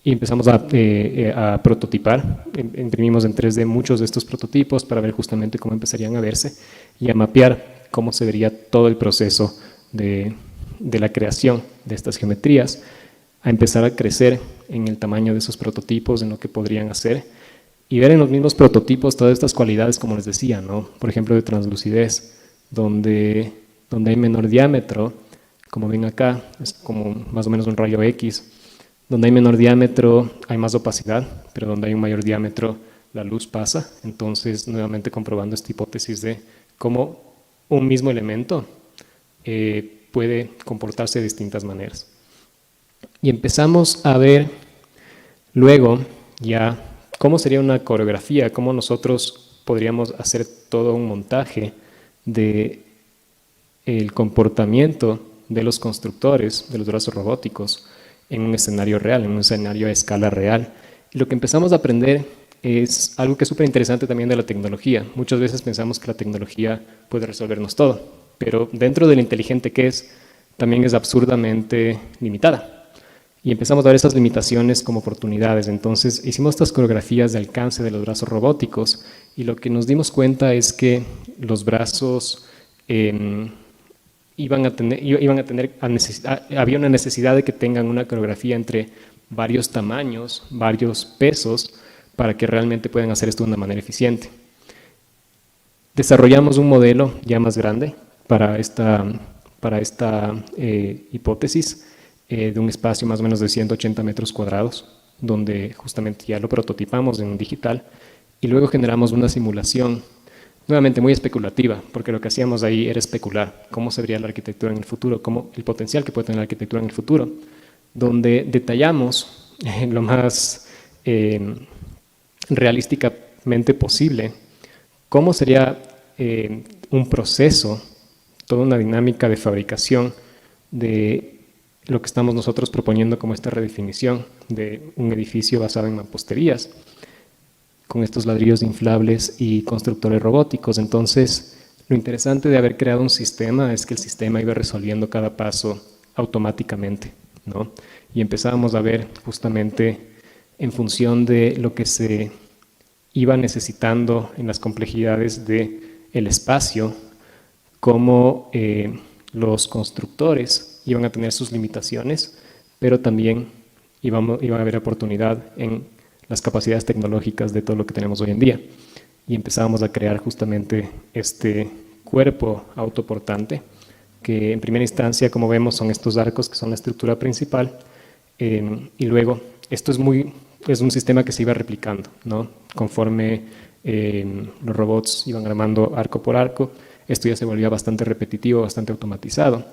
B: Y empezamos a prototipar, imprimimos en 3D muchos de estos prototipos para ver justamente cómo empezarían a verse y a mapear cómo se vería todo el proceso de la creación de estas geometrías, a empezar a crecer en el tamaño de esos prototipos, en lo que podrían hacer, y ver en los mismos prototipos todas estas cualidades, como les decía, ¿no? Por ejemplo, de translucidez, donde hay menor diámetro, como ven acá, es como más o menos un rayo X. Donde hay menor diámetro hay más opacidad, pero donde hay un mayor diámetro la luz pasa. Entonces, nuevamente comprobando esta hipótesis de cómo un mismo elemento puede comportarse de distintas maneras. Y empezamos a ver luego ya cómo sería una coreografía, cómo nosotros podríamos hacer todo un montaje de el comportamiento de los constructores, de los brazos robóticos, en un escenario real, en un escenario a escala real. Y lo que empezamos a aprender es algo que es súper interesante también de la tecnología. Muchas veces pensamos que la tecnología puede resolvernos todo, pero dentro de lo inteligente que es, también es absurdamente limitada. Y empezamos a ver esas limitaciones como oportunidades. Entonces hicimos estas coreografías de alcance de los brazos robóticos y lo que nos dimos cuenta es que los brazos había una necesidad de que tengan una coreografía entre varios tamaños, varios pesos, para que realmente puedan hacer esto de una manera eficiente. Desarrollamos un modelo ya más grande para esta hipótesis, de un espacio más o menos de 180 metros cuadrados, donde justamente ya lo prototipamos en digital y luego generamos una simulación nuevamente muy especulativa, porque lo que hacíamos ahí era especular cómo se vería la arquitectura en el futuro, cómo el potencial que puede tener la arquitectura en el futuro, donde detallamos lo más realísticamente posible cómo sería un proceso toda una dinámica de fabricación de lo que estamos nosotros proponiendo como esta redefinición de un edificio basado en mamposterías, con estos ladrillos inflables y constructores robóticos. Entonces, lo interesante de haber creado un sistema es que el sistema iba resolviendo cada paso automáticamente, ¿no? Y empezábamos a ver justamente en función de lo que se iba necesitando en las complejidades del espacio, cómo los constructores iban a tener sus limitaciones, pero también iba a haber oportunidad en las capacidades tecnológicas de todo lo que tenemos hoy en día. Y empezábamos a crear justamente este cuerpo autoportante, que en primera instancia, como vemos, son estos arcos que son la estructura principal, y luego esto es un sistema que se iba replicando, ¿no? Conforme los robots iban armando arco por arco, esto ya se volvía bastante repetitivo, bastante automatizado.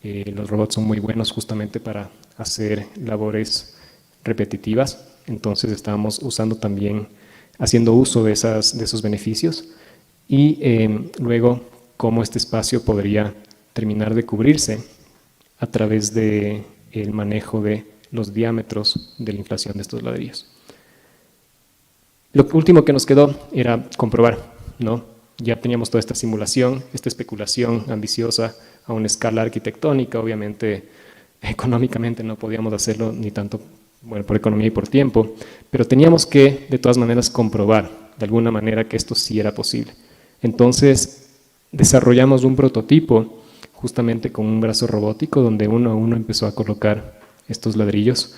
B: Los robots son muy buenos justamente para hacer labores repetitivas, entonces estábamos usando también, haciendo uso de esos beneficios, y luego cómo este espacio podría terminar de cubrirse a través del manejo de los diámetros de la inflación de estos ladrillos. Lo último que nos quedó era comprobar, ¿no? Ya teníamos toda esta simulación, esta especulación ambiciosa a una escala arquitectónica. Obviamente, económicamente no podíamos hacerlo ni tanto, bueno, por economía y por tiempo, pero teníamos que, de todas maneras, comprobar de alguna manera que esto sí era posible. Entonces, desarrollamos un prototipo justamente con un brazo robótico donde uno a uno empezó a colocar estos ladrillos,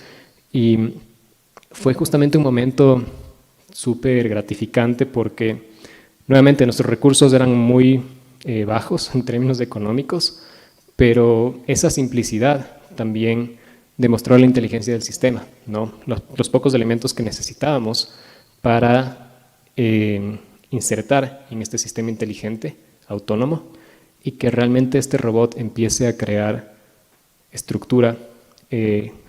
B: y fue justamente un momento súper gratificante porque nuevamente nuestros recursos eran muy bajos en términos económicos, pero esa simplicidad también demostró la inteligencia del sistema, ¿no? Los pocos elementos que necesitábamos para insertar en este sistema inteligente, autónomo, y que realmente este robot empiece a crear estructura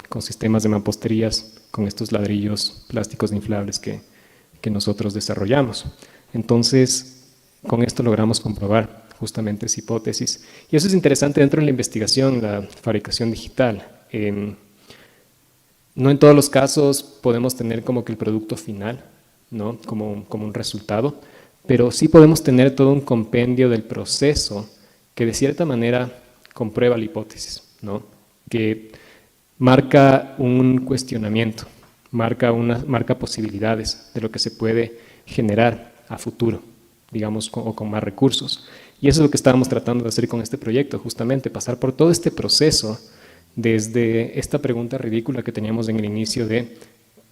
B: con sistemas de mamposterías, con estos ladrillos plásticos inflables que nosotros desarrollamos. Entonces, con esto logramos comprobar justamente esa hipótesis. Y eso es interesante dentro de la investigación, la fabricación digital. No en todos los casos podemos tener como que el producto final, ¿no? como un resultado, pero sí podemos tener todo un compendio del proceso que de cierta manera comprueba la hipótesis, ¿no? Que marca un cuestionamiento, marca posibilidades de lo que se puede generar a futuro, digamos, o con más recursos. Y eso es lo que estábamos tratando de hacer con este proyecto, justamente pasar por todo este proceso, desde esta pregunta ridícula que teníamos en el inicio de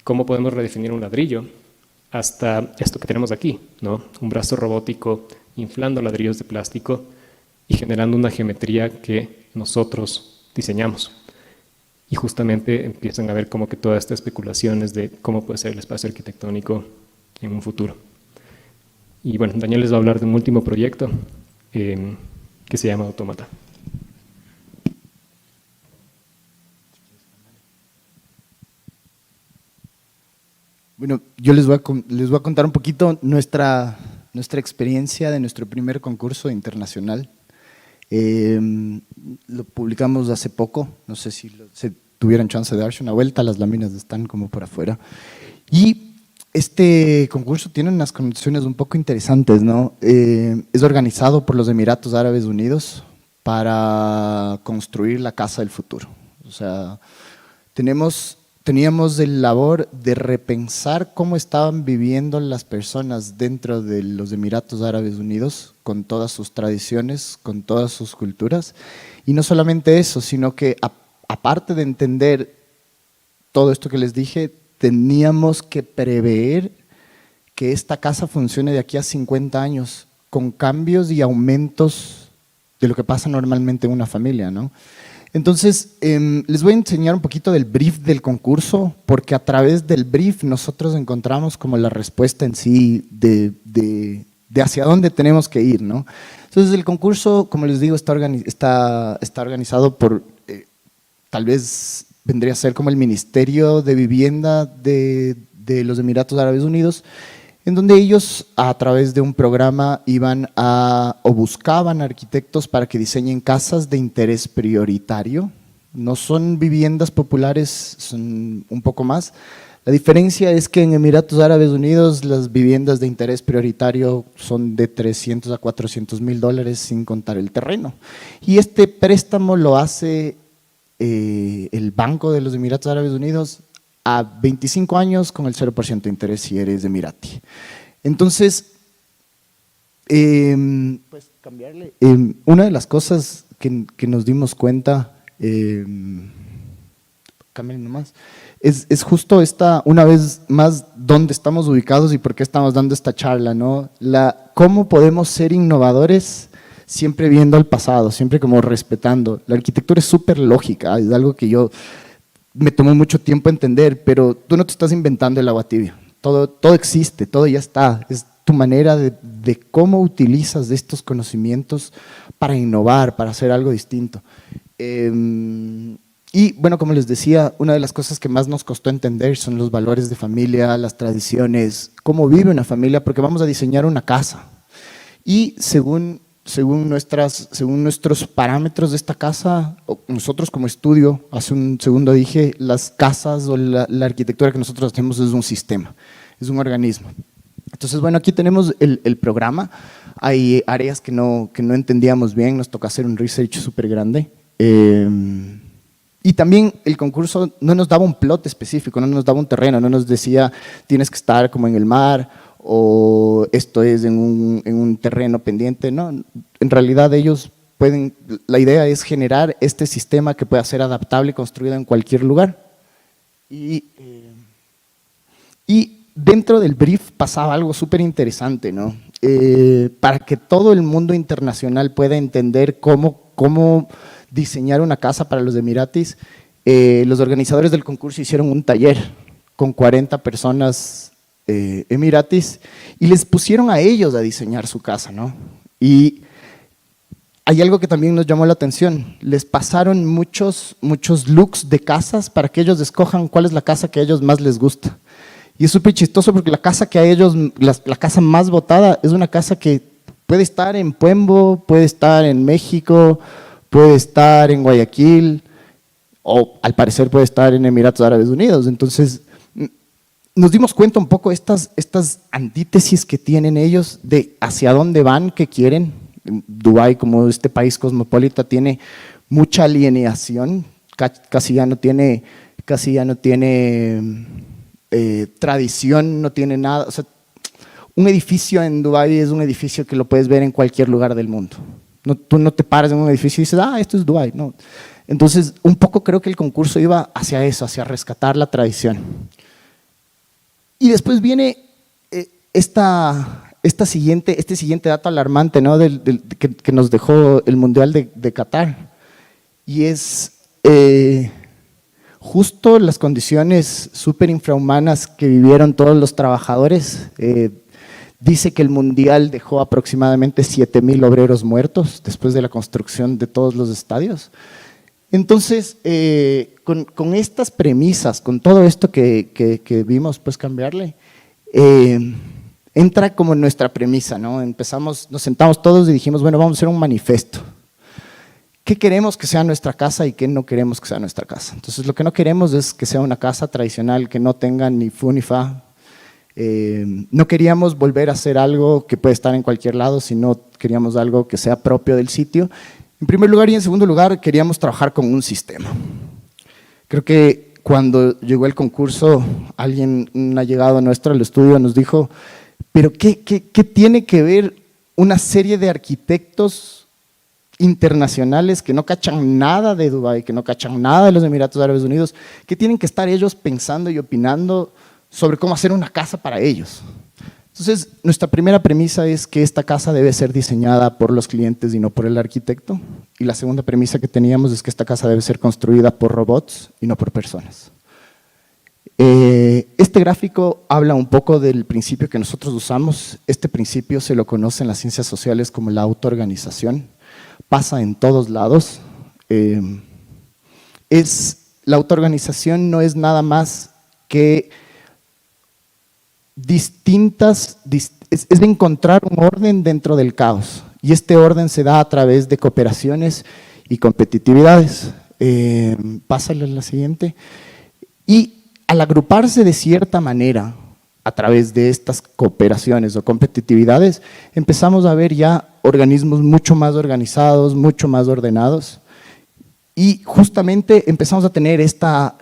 B: cómo podemos redefinir un ladrillo, hasta esto que tenemos aquí, ¿no? Un brazo robótico inflando ladrillos de plástico y generando una geometría que nosotros diseñamos. Y justamente empiezan a ver como que todas estas especulaciones de cómo puede ser el espacio arquitectónico en un futuro. Y bueno, Daniel les va a hablar de un último proyecto que se llama Autómata.
C: Bueno, yo les voy a contar un poquito nuestra experiencia de nuestro primer concurso internacional. Lo publicamos hace poco, no sé si se tuvieron chance de darse una vuelta, las láminas están como por afuera. Y este concurso tiene unas condiciones un poco interesantes, ¿no? Es organizado por los Emiratos Árabes Unidos para construir la casa del futuro. O sea, teníamos el labor de repensar cómo estaban viviendo las personas dentro de los Emiratos Árabes Unidos, con todas sus tradiciones, con todas sus culturas. Y no solamente eso, sino que aparte de entender todo esto que les dije, teníamos que prever que esta casa funcione de aquí a 50 años, con cambios y aumentos de lo que pasa normalmente en una familia, ¿no? Entonces, les voy a enseñar un poquito del brief del concurso, porque a través del brief nosotros encontramos como la respuesta en sí de hacia dónde tenemos que ir, ¿no? Entonces, el concurso, como les digo, está organizado por, tal vez vendría a ser como el Ministerio de Vivienda de los Emiratos Árabes Unidos. en donde ellos a través de un programa iban o buscaban arquitectos para que diseñen casas de interés prioritario. No son viviendas populares, son un poco más. La diferencia es que en Emiratos Árabes Unidos las viviendas de interés prioritario son de 300 a 400 mil dólares sin contar el terreno. Y este préstamo lo hace el Banco de los Emiratos Árabes Unidos a 25 años con el 0% de interés si eres emirati. Entonces, pues cambiarle. Una de las cosas que nos dimos cuenta, cámbiale nomás, es justo esta, una vez más, dónde estamos ubicados y por qué estamos dando esta charla, ¿no? Cómo podemos ser innovadores siempre viendo al pasado, siempre como respetando. La arquitectura es súper lógica, es algo que me tomó mucho tiempo entender, pero tú no te estás inventando el agua tibia. Todo existe, todo ya está. Es tu manera de cómo utilizas estos conocimientos para innovar, para hacer algo distinto. Y bueno, como les decía, una de las cosas que más nos costó entender son los valores de familia, las tradiciones, cómo vive una familia, porque vamos a diseñar una casa. Y según nuestros parámetros de esta casa, nosotros como estudio, hace un segundo dije, las casas o la arquitectura que nosotros hacemos es un sistema, es un organismo. Entonces, bueno, aquí tenemos el programa, hay áreas que no entendíamos bien, nos toca hacer un research súper grande. Y también el concurso no nos daba un plot específico, no nos daba un terreno, no nos decía tienes que estar como en el mar, o esto es en un terreno pendiente, no, en realidad ellos pueden, la idea es generar este sistema que pueda ser adaptable y construido en cualquier lugar. Y dentro del brief pasaba algo súper interesante, ¿no? Para que todo el mundo internacional pueda entender cómo diseñar una casa para los emiratis, los organizadores del concurso hicieron un taller con 40 personas emiratis y les pusieron a ellos a diseñar su casa, ¿no? Y hay algo que también nos llamó la atención, les pasaron muchos looks de casas para que ellos escojan cuál es la casa que a ellos más les gusta. Y es súper chistoso porque la casa que a ellos, la casa más votada es una casa que puede estar en Puembo, puede estar en México, puede estar en Guayaquil o al parecer puede estar en Emiratos Árabes Unidos. Entonces nos dimos cuenta un poco estas antítesis que tienen ellos de hacia dónde van, qué quieren. Dubái, como este país cosmopolita, tiene mucha alienación, casi ya no tiene tradición, no tiene nada. O sea, un edificio en Dubái es un edificio que lo puedes ver en cualquier lugar del mundo. No, tú no te paras en un edificio y dices, esto es Dubái. No. Entonces, un poco creo que el concurso iba hacia eso, hacia rescatar la tradición. Y después viene este siguiente dato alarmante, ¿no? que nos dejó el Mundial de Qatar. Y es justo las condiciones súper infrahumanas que vivieron todos los trabajadores. Dice que el Mundial dejó aproximadamente 7,000 obreros muertos después de la construcción de todos los estadios. Entonces, con estas premisas, con todo esto que vimos, pues cambiarle, entra como nuestra premisa, ¿no? Nos sentamos todos y dijimos, bueno, vamos a hacer un manifiesto. ¿Qué queremos que sea nuestra casa y qué no queremos que sea nuestra casa? Entonces, lo que no queremos es que sea una casa tradicional, que no tenga ni fu ni fa. No queríamos volver a hacer algo que puede estar en cualquier lado, sino queríamos algo que sea propio del sitio. En primer lugar y en segundo lugar, queríamos trabajar con un sistema. Creo que cuando llegó el concurso, un allegado nuestro al estudio nos dijo, pero ¿qué tiene que ver una serie de arquitectos internacionales que no cachan nada de Dubái, que no cachan nada de los Emiratos Árabes Unidos, que tienen que estar ellos pensando y opinando sobre cómo hacer una casa para ellos? Entonces, nuestra primera premisa es que esta casa debe ser diseñada por los clientes y no por el arquitecto. Y la segunda premisa que teníamos es que esta casa debe ser construida por robots y no por personas. Este gráfico habla un poco del principio que nosotros usamos. Este principio se lo conoce en las ciencias sociales como la autoorganización. Pasa en todos lados. La autoorganización no es nada más que es de encontrar un orden dentro del caos. Y este orden se da a través de cooperaciones y competitividades. Pásale a la siguiente. Y al agruparse de cierta manera a través de estas cooperaciones o competitividades, empezamos a ver ya organismos mucho más organizados, mucho más ordenados, y justamente empezamos a tener estos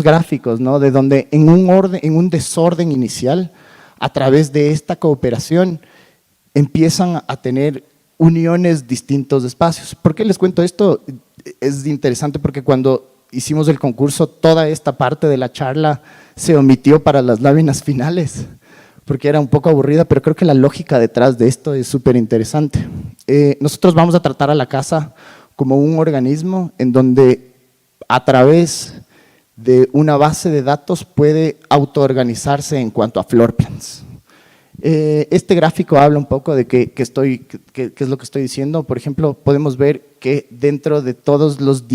C: gráficos, ¿no? De donde en un desorden inicial, a través de esta cooperación, empiezan a tener uniones distintos de espacios. ¿Por qué les cuento esto? Es interesante porque cuando hicimos el concurso, toda esta parte de la charla se omitió para las láminas finales, porque era un poco aburrida, pero creo que la lógica detrás de esto es súper interesante. Nosotros vamos a tratar a la casa como un organismo en donde a través de una base de datos puede autoorganizarse en cuanto a floor plans. Este gráfico habla un poco de qué es lo que estoy diciendo. Por ejemplo, podemos ver que dentro de todos las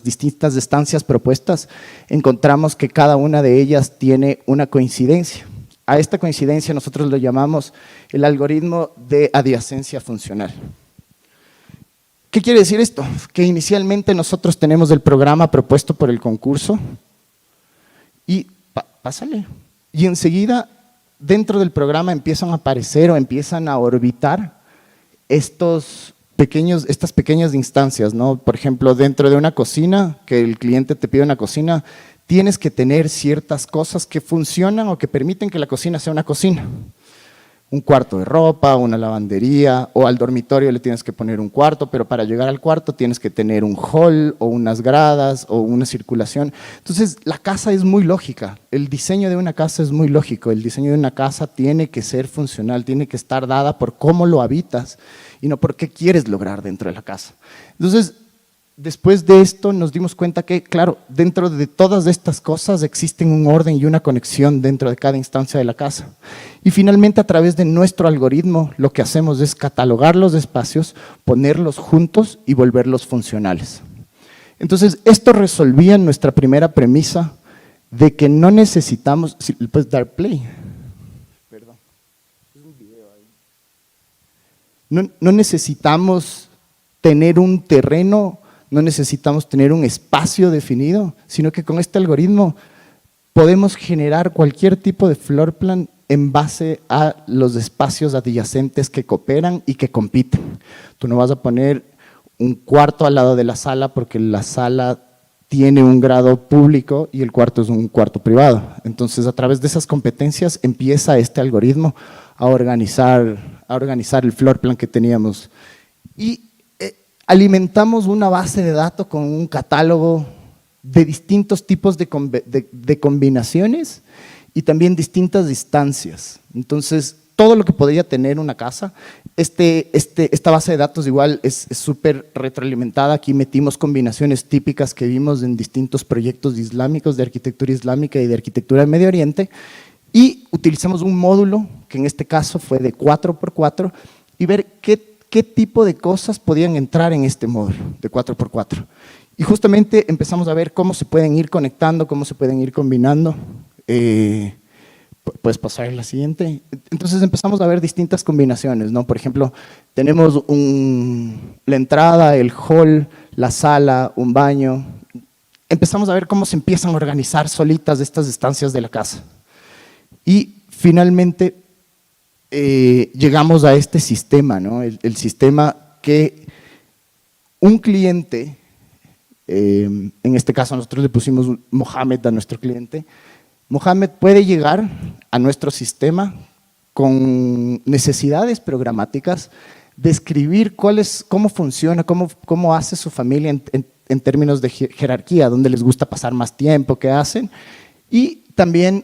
C: distintas estancias propuestas, encontramos que cada una de ellas tiene una coincidencia. A esta coincidencia nosotros lo llamamos el algoritmo de adyacencia funcional. ¿Qué quiere decir esto? Que inicialmente nosotros tenemos el programa propuesto por el concurso y, pásale, y enseguida dentro del programa empiezan a aparecer o empiezan a orbitar estas pequeñas instancias, ¿no? Por ejemplo, dentro de una cocina, que el cliente te pide una cocina, tienes que tener ciertas cosas que funcionan o que permiten que la cocina sea una cocina. Un cuarto de ropa, una lavandería, o al dormitorio le tienes que poner un cuarto, pero para llegar al cuarto tienes que tener un hall o unas gradas o una circulación. Entonces, la casa es muy lógica, el diseño de una casa es muy lógico, el diseño de una casa tiene que ser funcional, tiene que estar dada por cómo lo habitas y no por qué quieres lograr dentro de la casa. Entonces, después de esto nos dimos cuenta que, claro, dentro de todas estas cosas existen un orden y una conexión dentro de cada instancia de la casa. Y finalmente, a través de nuestro algoritmo, lo que hacemos es catalogar los espacios, ponerlos juntos y volverlos funcionales. Entonces, esto resolvía nuestra primera premisa de que no necesitamos… Si puedes dar play. Perdón. Es un video ahí. No necesitamos tener un terreno, no necesitamos tener un espacio definido, sino que con este algoritmo podemos generar cualquier tipo de floor plan en base a los espacios adyacentes que cooperan y que compiten. Tú no vas a poner un cuarto al lado de la sala porque la sala tiene un grado público y el cuarto es un cuarto privado. Entonces, a través de esas competencias empieza este algoritmo a organizar el floor plan que teníamos. Y alimentamos una base de datos con un catálogo de distintos tipos de combinaciones y también distintas distancias. Entonces, todo lo que podría tener una casa, esta base de datos igual es súper retroalimentada. Aquí metimos combinaciones típicas que vimos en distintos proyectos islámicos, de arquitectura islámica y de arquitectura del Medio Oriente, y utilizamos un módulo, que en este caso fue de 4x4, y ver qué tipo de cosas podían entrar en este módulo de 4x4. Y justamente empezamos a ver cómo se pueden ir conectando, cómo se pueden ir combinando. Puedes pasar a la siguiente. Entonces empezamos a ver distintas combinaciones, ¿no? Por ejemplo, tenemos la entrada, el hall, la sala, un baño. Empezamos a ver cómo se empiezan a organizar solitas estas estancias de la casa. Y finalmente llegamos a este sistema, ¿no? El sistema que un cliente, en este caso nosotros le pusimos Mohamed a nuestro cliente. Mohamed puede llegar a nuestro sistema con necesidades programáticas, describir cómo funciona, cómo hace su familia en términos de jerarquía, dónde les gusta pasar más tiempo, qué hacen, y también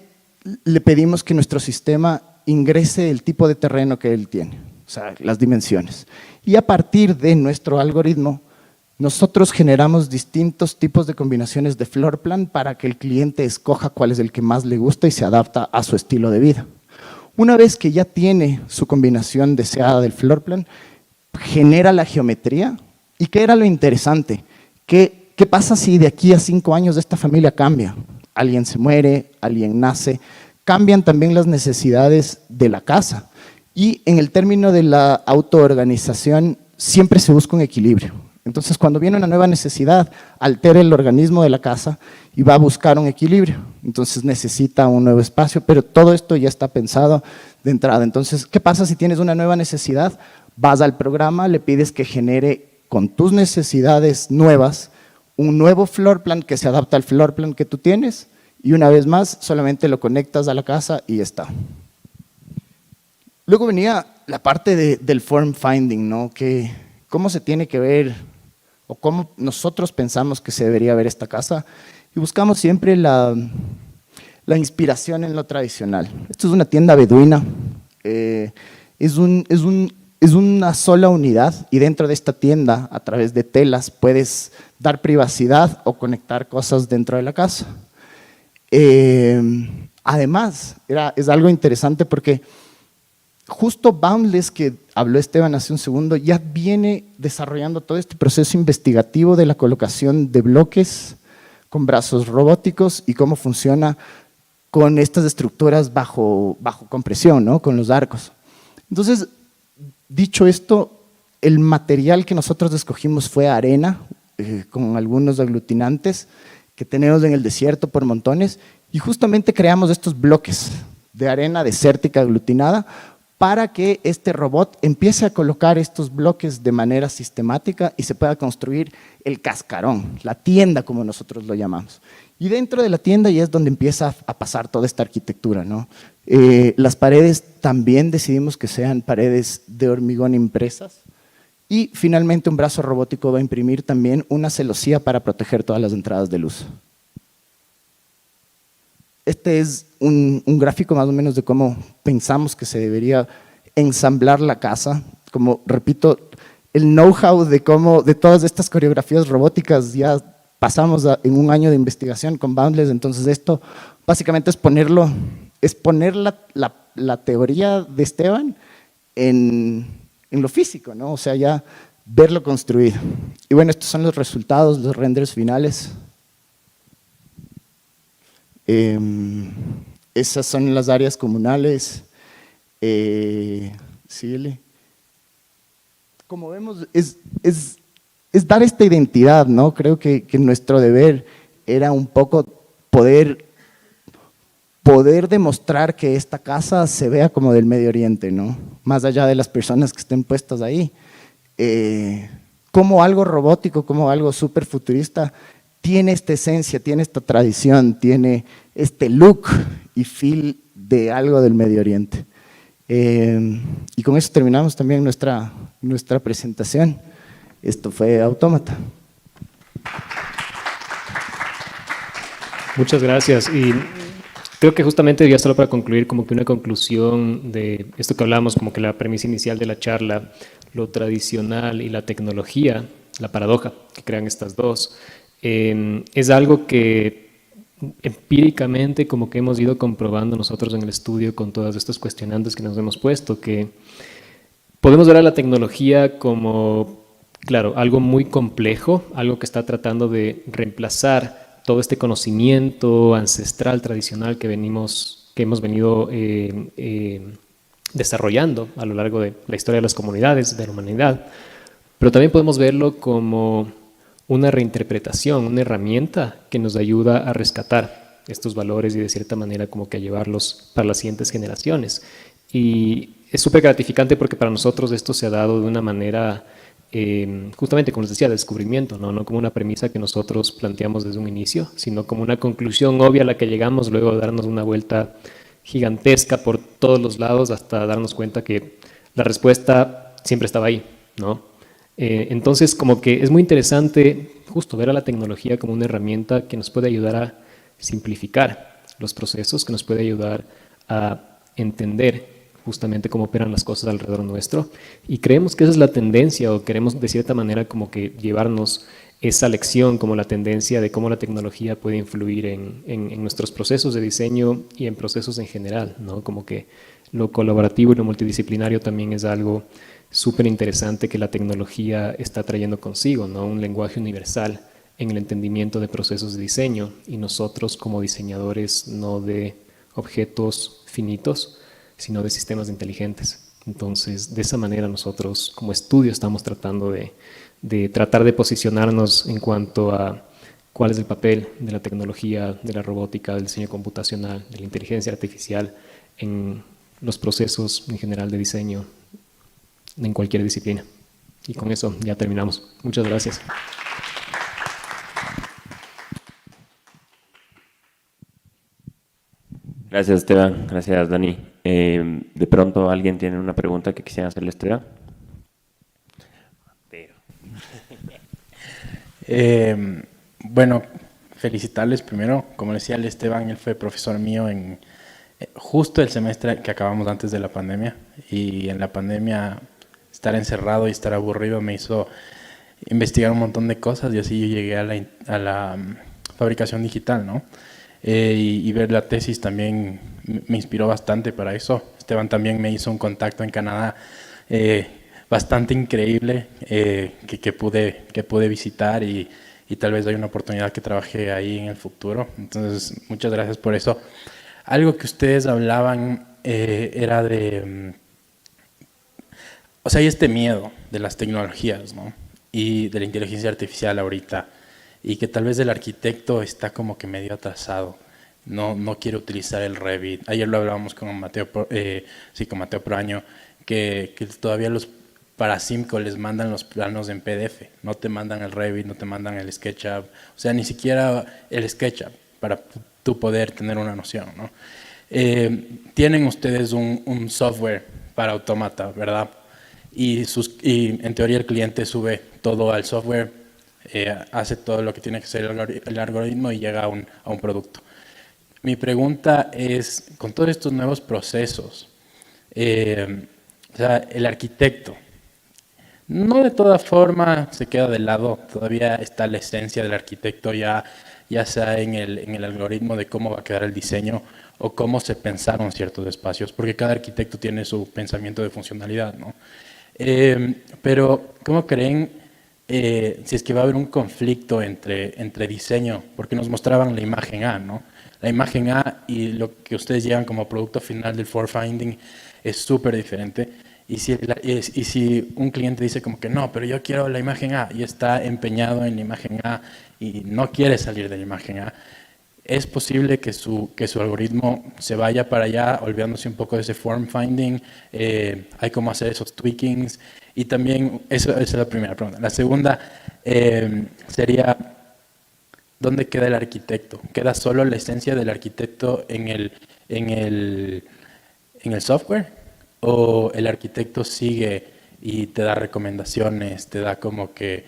C: le pedimos que nuestro sistema ingrese el tipo de terreno que él tiene, o sea, las dimensiones. Y a partir de nuestro algoritmo, nosotros generamos distintos tipos de combinaciones de floor plan para que el cliente escoja cuál es el que más le gusta y se adapta a su estilo de vida. Una vez que ya tiene su combinación deseada del floor plan, genera la geometría. ¿Y qué era lo interesante? ¿Qué pasa si de aquí a 5 años esta familia cambia? alguien se muere, alguien nace, cambian también las necesidades de la casa. Y en el término de la autoorganización siempre se busca un equilibrio. Entonces, cuando viene una nueva necesidad, altera el organismo de la casa y va a buscar un equilibrio. Entonces, necesita un nuevo espacio, pero todo esto ya está pensado de entrada. Entonces, ¿qué pasa si tienes una nueva necesidad? Vas al programa, le pides que genere con tus necesidades nuevas un nuevo floor plan que se adapta al floor plan que tú tienes y una vez más solamente lo conectas a la casa y ya está. Luego venía la parte del form finding, ¿no? Que cómo se tiene que ver o cómo nosotros pensamos que se debería ver esta casa y buscamos siempre la inspiración en lo tradicional. Esto es una tienda beduina, es una sola unidad y dentro de esta tienda, a través de telas, puedes dar privacidad o conectar cosas dentro de la casa. Además, es algo interesante porque justo Boundless, que habló Esteban hace un segundo, ya viene desarrollando todo este proceso investigativo de la colocación de bloques con brazos robóticos y cómo funciona con estas estructuras bajo compresión, ¿no? Con los arcos. Entonces, dicho esto, el material que nosotros escogimos fue arena, con algunos aglutinantes que tenemos en el desierto por montones, y justamente creamos estos bloques de arena desértica aglutinada para que este robot empiece a colocar estos bloques de manera sistemática y se pueda construir el cascarón, la tienda como nosotros lo llamamos. Y dentro de la tienda ya es donde empieza a pasar toda esta arquitectura, ¿no? Las paredes también decidimos que sean paredes de hormigón impresas y finalmente un brazo robótico va a imprimir también una celosía para proteger todas las entradas de luz. Este es un gráfico más o menos de cómo pensamos que se debería ensamblar la casa. Como repito, el know-how de todas estas coreografías robóticas ya pasamos en un año de investigación con Boundless, entonces esto básicamente es poner la teoría de Esteban en lo físico, ¿no? O sea, ya verlo construido. Y bueno, estos son los resultados, los renders finales. Esas son las áreas comunales. Síguele. Como vemos, es dar esta identidad, ¿no? Creo que nuestro deber era un poco poder demostrar que esta casa se vea como del Medio Oriente, ¿no? Más allá de las personas que estén puestas ahí. Como algo robótico, como algo súper futurista, tiene esta esencia, tiene esta tradición, tiene este look y feel de algo del Medio Oriente. Y con eso terminamos también nuestra presentación. Esto fue Autómata.
B: Muchas gracias. Y creo que justamente ya solo para concluir, como que una conclusión de esto que hablamos, como que la premisa inicial de la charla, lo tradicional y la tecnología, la paradoja que crean estas dos, es algo que empíricamente como que hemos ido comprobando nosotros en el estudio con todos estos cuestionantes que nos hemos puesto, que podemos ver a la tecnología como, claro, algo muy complejo, algo que está tratando de reemplazar todo este conocimiento ancestral, tradicional que hemos venido desarrollando a lo largo de la historia de las comunidades, de la humanidad, pero también podemos verlo como una reinterpretación, una herramienta que nos ayuda a rescatar estos valores y de cierta manera como que a llevarlos para las siguientes generaciones. Y es súper gratificante porque para nosotros esto se ha dado de una manera, justamente como les decía, de descubrimiento, no como una premisa que nosotros planteamos desde un inicio, sino como una conclusión obvia a la que llegamos luego de darnos una vuelta gigantesca por todos los lados hasta darnos cuenta que la respuesta siempre estaba ahí, ¿no? Entonces, como que es muy interesante justo ver a la tecnología como una herramienta que nos puede ayudar a simplificar los procesos, que nos puede ayudar a entender justamente cómo operan las cosas alrededor nuestro. Y creemos que esa es la tendencia, o queremos de cierta manera como que llevarnos esa lección como la tendencia de cómo la tecnología puede influir en nuestros procesos de diseño y en procesos en general, ¿no? Como que lo colaborativo y lo multidisciplinario también es algo súper interesante que la tecnología está trayendo consigo, ¿no? Un lenguaje universal en el entendimiento de procesos de diseño y nosotros como diseñadores no de objetos finitos, sino de sistemas inteligentes. Entonces, de esa manera nosotros como estudio estamos tratando de tratar de posicionarnos en cuanto a cuál es el papel de la tecnología, de la robótica, del diseño computacional, de la inteligencia artificial en los procesos en general de diseño en cualquier disciplina. Y con eso ya terminamos. Muchas gracias.
A: Gracias, Esteban. Gracias, Dani. De pronto, ¿alguien tiene una pregunta que quisiera hacerle a Esteban?
D: Bueno, felicitarles primero. Como decía el Esteban, él fue profesor mío en justo el semestre que acabamos antes de la pandemia. Y en la pandemia estar encerrado y estar aburrido me hizo investigar un montón de cosas y así yo llegué a la fabricación digital, ¿no? Y ver la tesis también me inspiró bastante para eso. Esteban también me hizo un contacto en Canadá bastante increíble que pude visitar y tal vez hay una oportunidad que trabaje ahí en el futuro. Entonces, muchas gracias por eso. Algo que ustedes hablaban era de, o sea, hay este miedo de las tecnologías, ¿no? Y de la inteligencia artificial ahorita, y que tal vez el arquitecto está como que medio atrasado, no quiere utilizar el Revit. Ayer lo hablábamos con Mateo Proaño, que todavía para Simco les mandan los planos en PDF, no te mandan el Revit, no te mandan el SketchUp, o sea, ni siquiera el SketchUp para tú poder tener una noción, ¿no? Tienen ustedes un software para Automata, ¿verdad? Y en teoría el cliente sube todo al software, hace todo lo que tiene que hacer el algoritmo y llega a un producto. Mi pregunta es, con todos estos nuevos procesos, o sea, el arquitecto, no de toda forma se queda de lado, todavía está la esencia del arquitecto ya sea en el algoritmo de cómo va a quedar el diseño o cómo se pensaron ciertos espacios, porque cada arquitecto tiene su pensamiento de funcionalidad, ¿no? Pero, ¿cómo creen si es que va a haber un conflicto entre diseño? Porque nos mostraban la imagen A, ¿no? La imagen A y lo que ustedes llevan como producto final del forefinding es súper diferente. Y si un cliente dice como que no, pero yo quiero la imagen A y está empeñado en la imagen A y no quiere salir de la imagen A, es posible que su algoritmo se vaya para allá, olvidándose un poco de ese form finding. Hay cómo hacer esos tweakings. Y también, esa es la primera pregunta. La segunda sería, ¿dónde queda el arquitecto? ¿Queda solo la esencia del arquitecto en el software? ¿O el arquitecto sigue y te da recomendaciones, te da como que,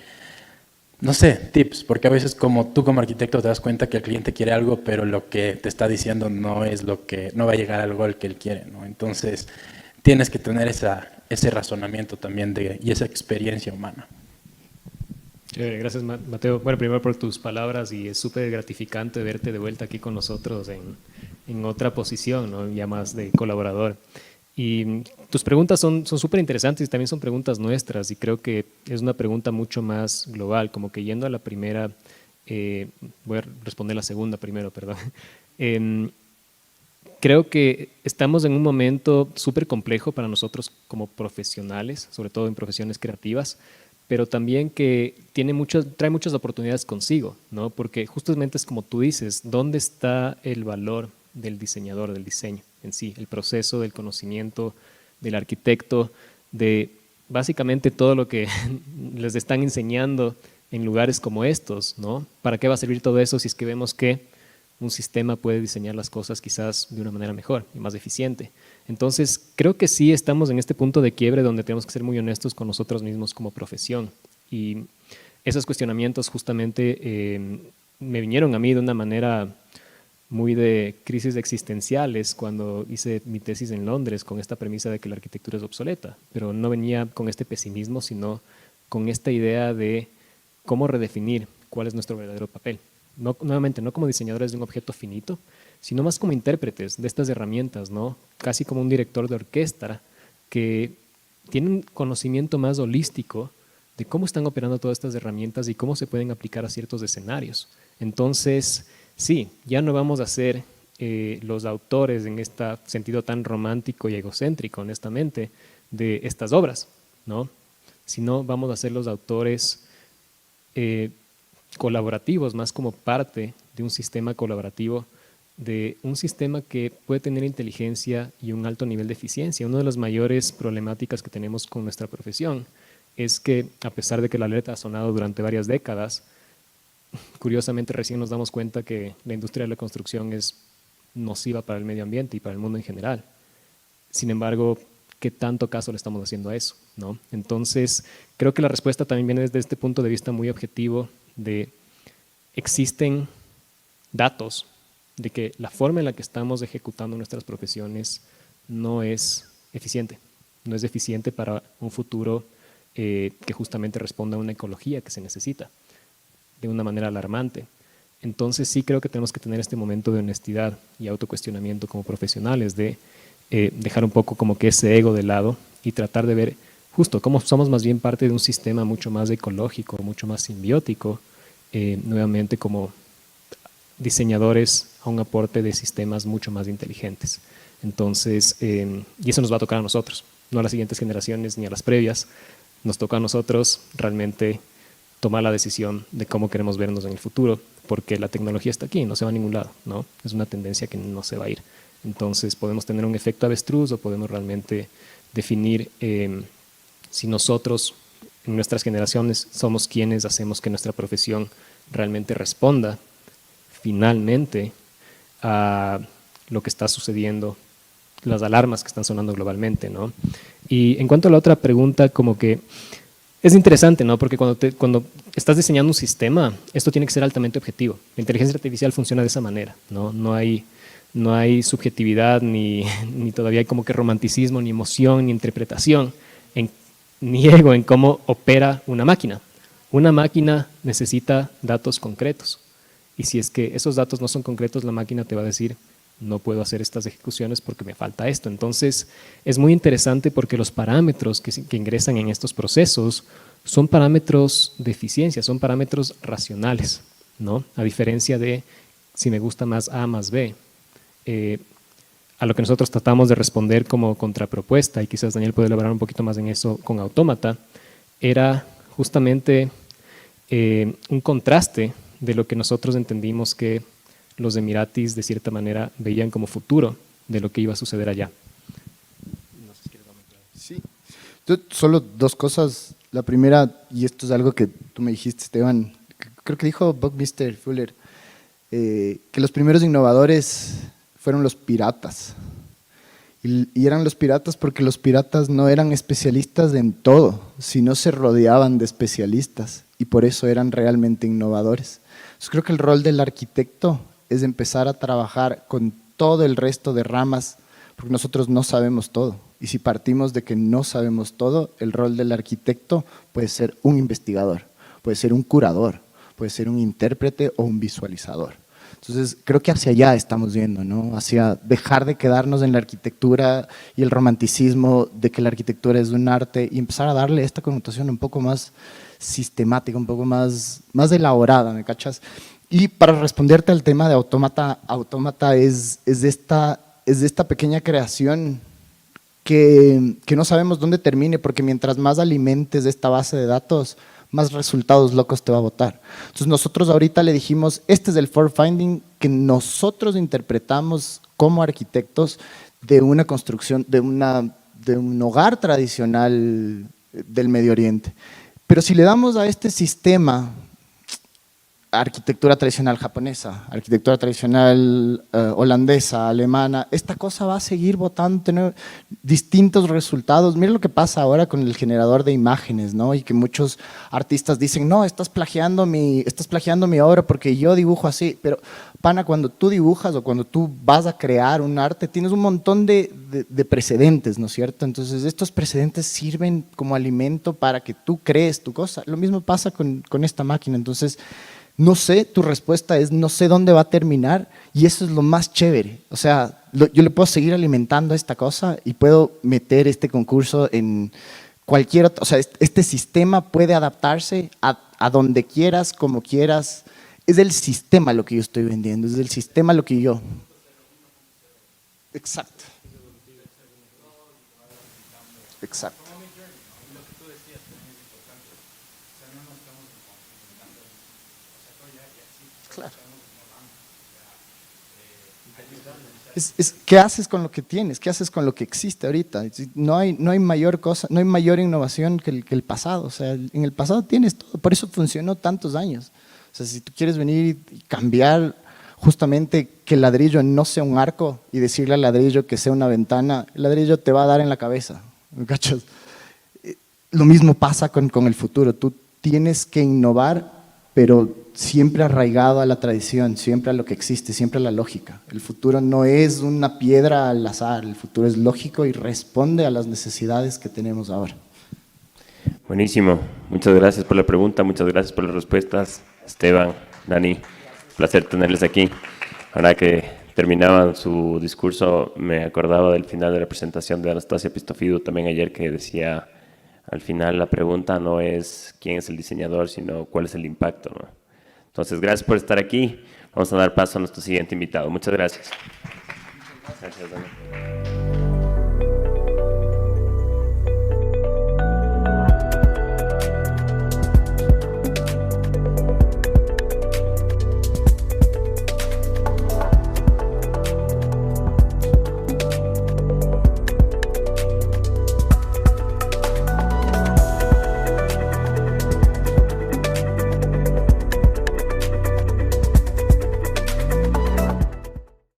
D: no sé, tips? Porque a veces tú como arquitecto te das cuenta que el cliente quiere algo, pero lo que te está diciendo no es no va a llegar al gol que él quiere, ¿no? Entonces, tienes que tener ese razonamiento también y esa experiencia humana.
B: Gracias, Mateo. Bueno, primero por tus palabras y es súper gratificante verte de vuelta aquí con nosotros en otra posición, ¿no? Ya más de colaborador. Y tus preguntas son súper interesantes y también son preguntas nuestras y creo que es una pregunta mucho más global, como que yendo a la primera, voy a responder la segunda primero, perdón. Creo que estamos en un momento súper complejo para nosotros como profesionales, sobre todo en profesiones creativas, pero también que trae muchas oportunidades consigo, ¿no? Porque justamente es como tú dices, ¿dónde está el valor del diseñador, del diseño en sí? El proceso del conocimiento del arquitecto, de básicamente todo lo que les están enseñando en lugares como estos, ¿no? ¿Para qué va a servir todo eso si es que vemos que un sistema puede diseñar las cosas quizás de una manera mejor y más eficiente? Entonces, creo que sí estamos en este punto de quiebre donde tenemos que ser muy honestos con nosotros mismos como profesión. Y esos cuestionamientos justamente me vinieron a mí de una manera muy de crisis existenciales cuando hice mi tesis en Londres con esta premisa de que la arquitectura es obsoleta, pero no venía con este pesimismo, sino con esta idea de cómo redefinir cuál es nuestro verdadero papel. No, nuevamente, no como diseñadores de un objeto finito, sino más como intérpretes de estas herramientas, ¿no? Casi como un director de orquesta que tiene un conocimiento más holístico de cómo están operando todas estas herramientas y cómo se pueden aplicar a ciertos escenarios. Entonces, sí, ya no vamos a ser los autores en este sentido tan romántico y egocéntrico, honestamente, de estas obras, ¿no? Sino vamos a ser los autores colaborativos, más como parte de un sistema colaborativo, de un sistema que puede tener inteligencia y un alto nivel de eficiencia. Una de las mayores problemáticas que tenemos con nuestra profesión es que, a pesar de que la alerta ha sonado durante varias décadas, curiosamente recién nos damos cuenta que la industria de la construcción es nociva para el medio ambiente y para el mundo en general. Sin embargo, ¿qué tanto caso le estamos haciendo a eso, ¿no? Entonces, creo que la respuesta también viene desde este punto de vista muy objetivo de existen datos de que la forma en la que estamos ejecutando nuestras profesiones no es eficiente. No es eficiente para un futuro que justamente responda a una ecología que se necesita de una manera alarmante. Entonces sí creo que tenemos que tener este momento de honestidad y autocuestionamiento como profesionales, de dejar un poco como que ese ego de lado y tratar de ver justo cómo somos más bien parte de un sistema mucho más ecológico, mucho más simbiótico, nuevamente como diseñadores a un aporte de sistemas mucho más inteligentes. Entonces, y eso nos va a tocar a nosotros, no a las siguientes generaciones ni a las previas. Nos toca a nosotros realmente tomar la decisión de cómo queremos vernos en el futuro, porque la tecnología está aquí, no se va a ningún lado, ¿no? Es una tendencia que no se va a ir. Entonces podemos tener un efecto avestruz o podemos realmente definir si nosotros, en nuestras generaciones, somos quienes hacemos que nuestra profesión realmente responda finalmente a lo que está sucediendo, las alarmas que están sonando globalmente, ¿no? Y en cuanto a la otra pregunta, como que es interesante, ¿no? Porque cuando estás diseñando un sistema, esto tiene que ser altamente objetivo. La inteligencia artificial funciona de esa manera, ¿no? No hay subjetividad, ni todavía hay como que romanticismo, ni emoción, ni interpretación, ni ego en cómo opera una máquina. Una máquina necesita datos concretos. Y si es que esos datos no son concretos, la máquina te va a decir, no puedo hacer estas ejecuciones porque me falta esto. Entonces, es muy interesante porque los parámetros que ingresan en estos procesos son parámetros de eficiencia, son parámetros racionales, ¿no? A diferencia de si me gusta más A más B. A lo que nosotros tratamos de responder como contrapropuesta, y quizás Daniel puede elaborar un poquito más en eso con Autómata, era justamente un contraste de lo que nosotros entendimos que los Emiratis de cierta manera veían como futuro de lo que iba a suceder allá. No sé si quieres comentar.
C: Sí, solo dos cosas. La primera, y esto es algo que tú me dijiste, Esteban, creo que dijo Buckminster Fuller, que los primeros innovadores fueron los piratas. Y eran los piratas porque los piratas no eran especialistas en todo, sino se rodeaban de especialistas y por eso eran realmente innovadores. Entonces creo que el rol del arquitecto es empezar a trabajar con todo el resto de ramas, porque nosotros no sabemos todo. Y si partimos de que no sabemos todo, el rol del arquitecto puede ser un investigador, puede ser un curador, puede ser un intérprete o un visualizador. Entonces, creo que hacia allá estamos yendo, ¿no? Hacia dejar de quedarnos en la arquitectura y el romanticismo de que la arquitectura es un arte y empezar a darle esta connotación un poco más sistemática, un poco más elaborada, ¿me cachas? Y para responderte al tema de Autómata, Autómata es de esta pequeña creación que no sabemos dónde termine, porque mientras más alimentes esta base de datos, más resultados locos te va a botar. Entonces nosotros ahorita le dijimos, este es el fault finding que nosotros interpretamos como arquitectos de una construcción, de un hogar tradicional del Medio Oriente. Pero si le damos a este sistema arquitectura tradicional japonesa, arquitectura tradicional holandesa, alemana, esta cosa va a seguir botando, tener distintos resultados. Mira lo que pasa ahora con el generador de imágenes, ¿no? Y que muchos artistas dicen, no, estás plagiando mi obra porque yo dibujo así. Pero, pana, cuando tú dibujas o cuando tú vas a crear un arte, tienes un montón de precedentes, ¿no es cierto? Entonces, estos precedentes sirven como alimento para que tú crees tu cosa. Lo mismo pasa con esta máquina. Entonces, no sé, tu respuesta es no sé dónde va a terminar y eso es lo más chévere. O sea, yo le puedo seguir alimentando esta cosa y puedo meter este concurso o sea, este sistema puede adaptarse a donde quieras, como quieras. Es el sistema lo que yo estoy vendiendo, es el sistema lo que yo. Exacto. Exacto. Claro. ¿Qué haces con lo que tienes? ¿Qué haces con lo que existe ahorita? No hay mayor cosa, no hay mayor innovación que el pasado. O sea, en el pasado tienes todo, por eso funcionó tantos años. O sea, si tú quieres venir y cambiar justamente que el ladrillo no sea un arco y decirle al ladrillo que sea una ventana, el ladrillo te va a dar en la cabeza. ¿Me cachas? Lo mismo pasa con el futuro. Tú tienes que innovar, pero siempre arraigado a la tradición, siempre a lo que existe, siempre a la lógica. El futuro no es una piedra al azar, el futuro es lógico y responde a las necesidades que tenemos ahora.
A: Buenísimo. Muchas gracias por la pregunta, muchas gracias por las respuestas. Esteban, Dani, placer tenerles aquí. Ahora que terminaban su discurso, me acordaba del final de la presentación de Anastasia Pistofidu también ayer, que decía, al final la pregunta no es quién es el diseñador, sino cuál es el impacto, ¿no? Entonces, gracias por estar aquí. Vamos a dar paso a nuestro siguiente invitado. Muchas gracias. Gracias, Dani.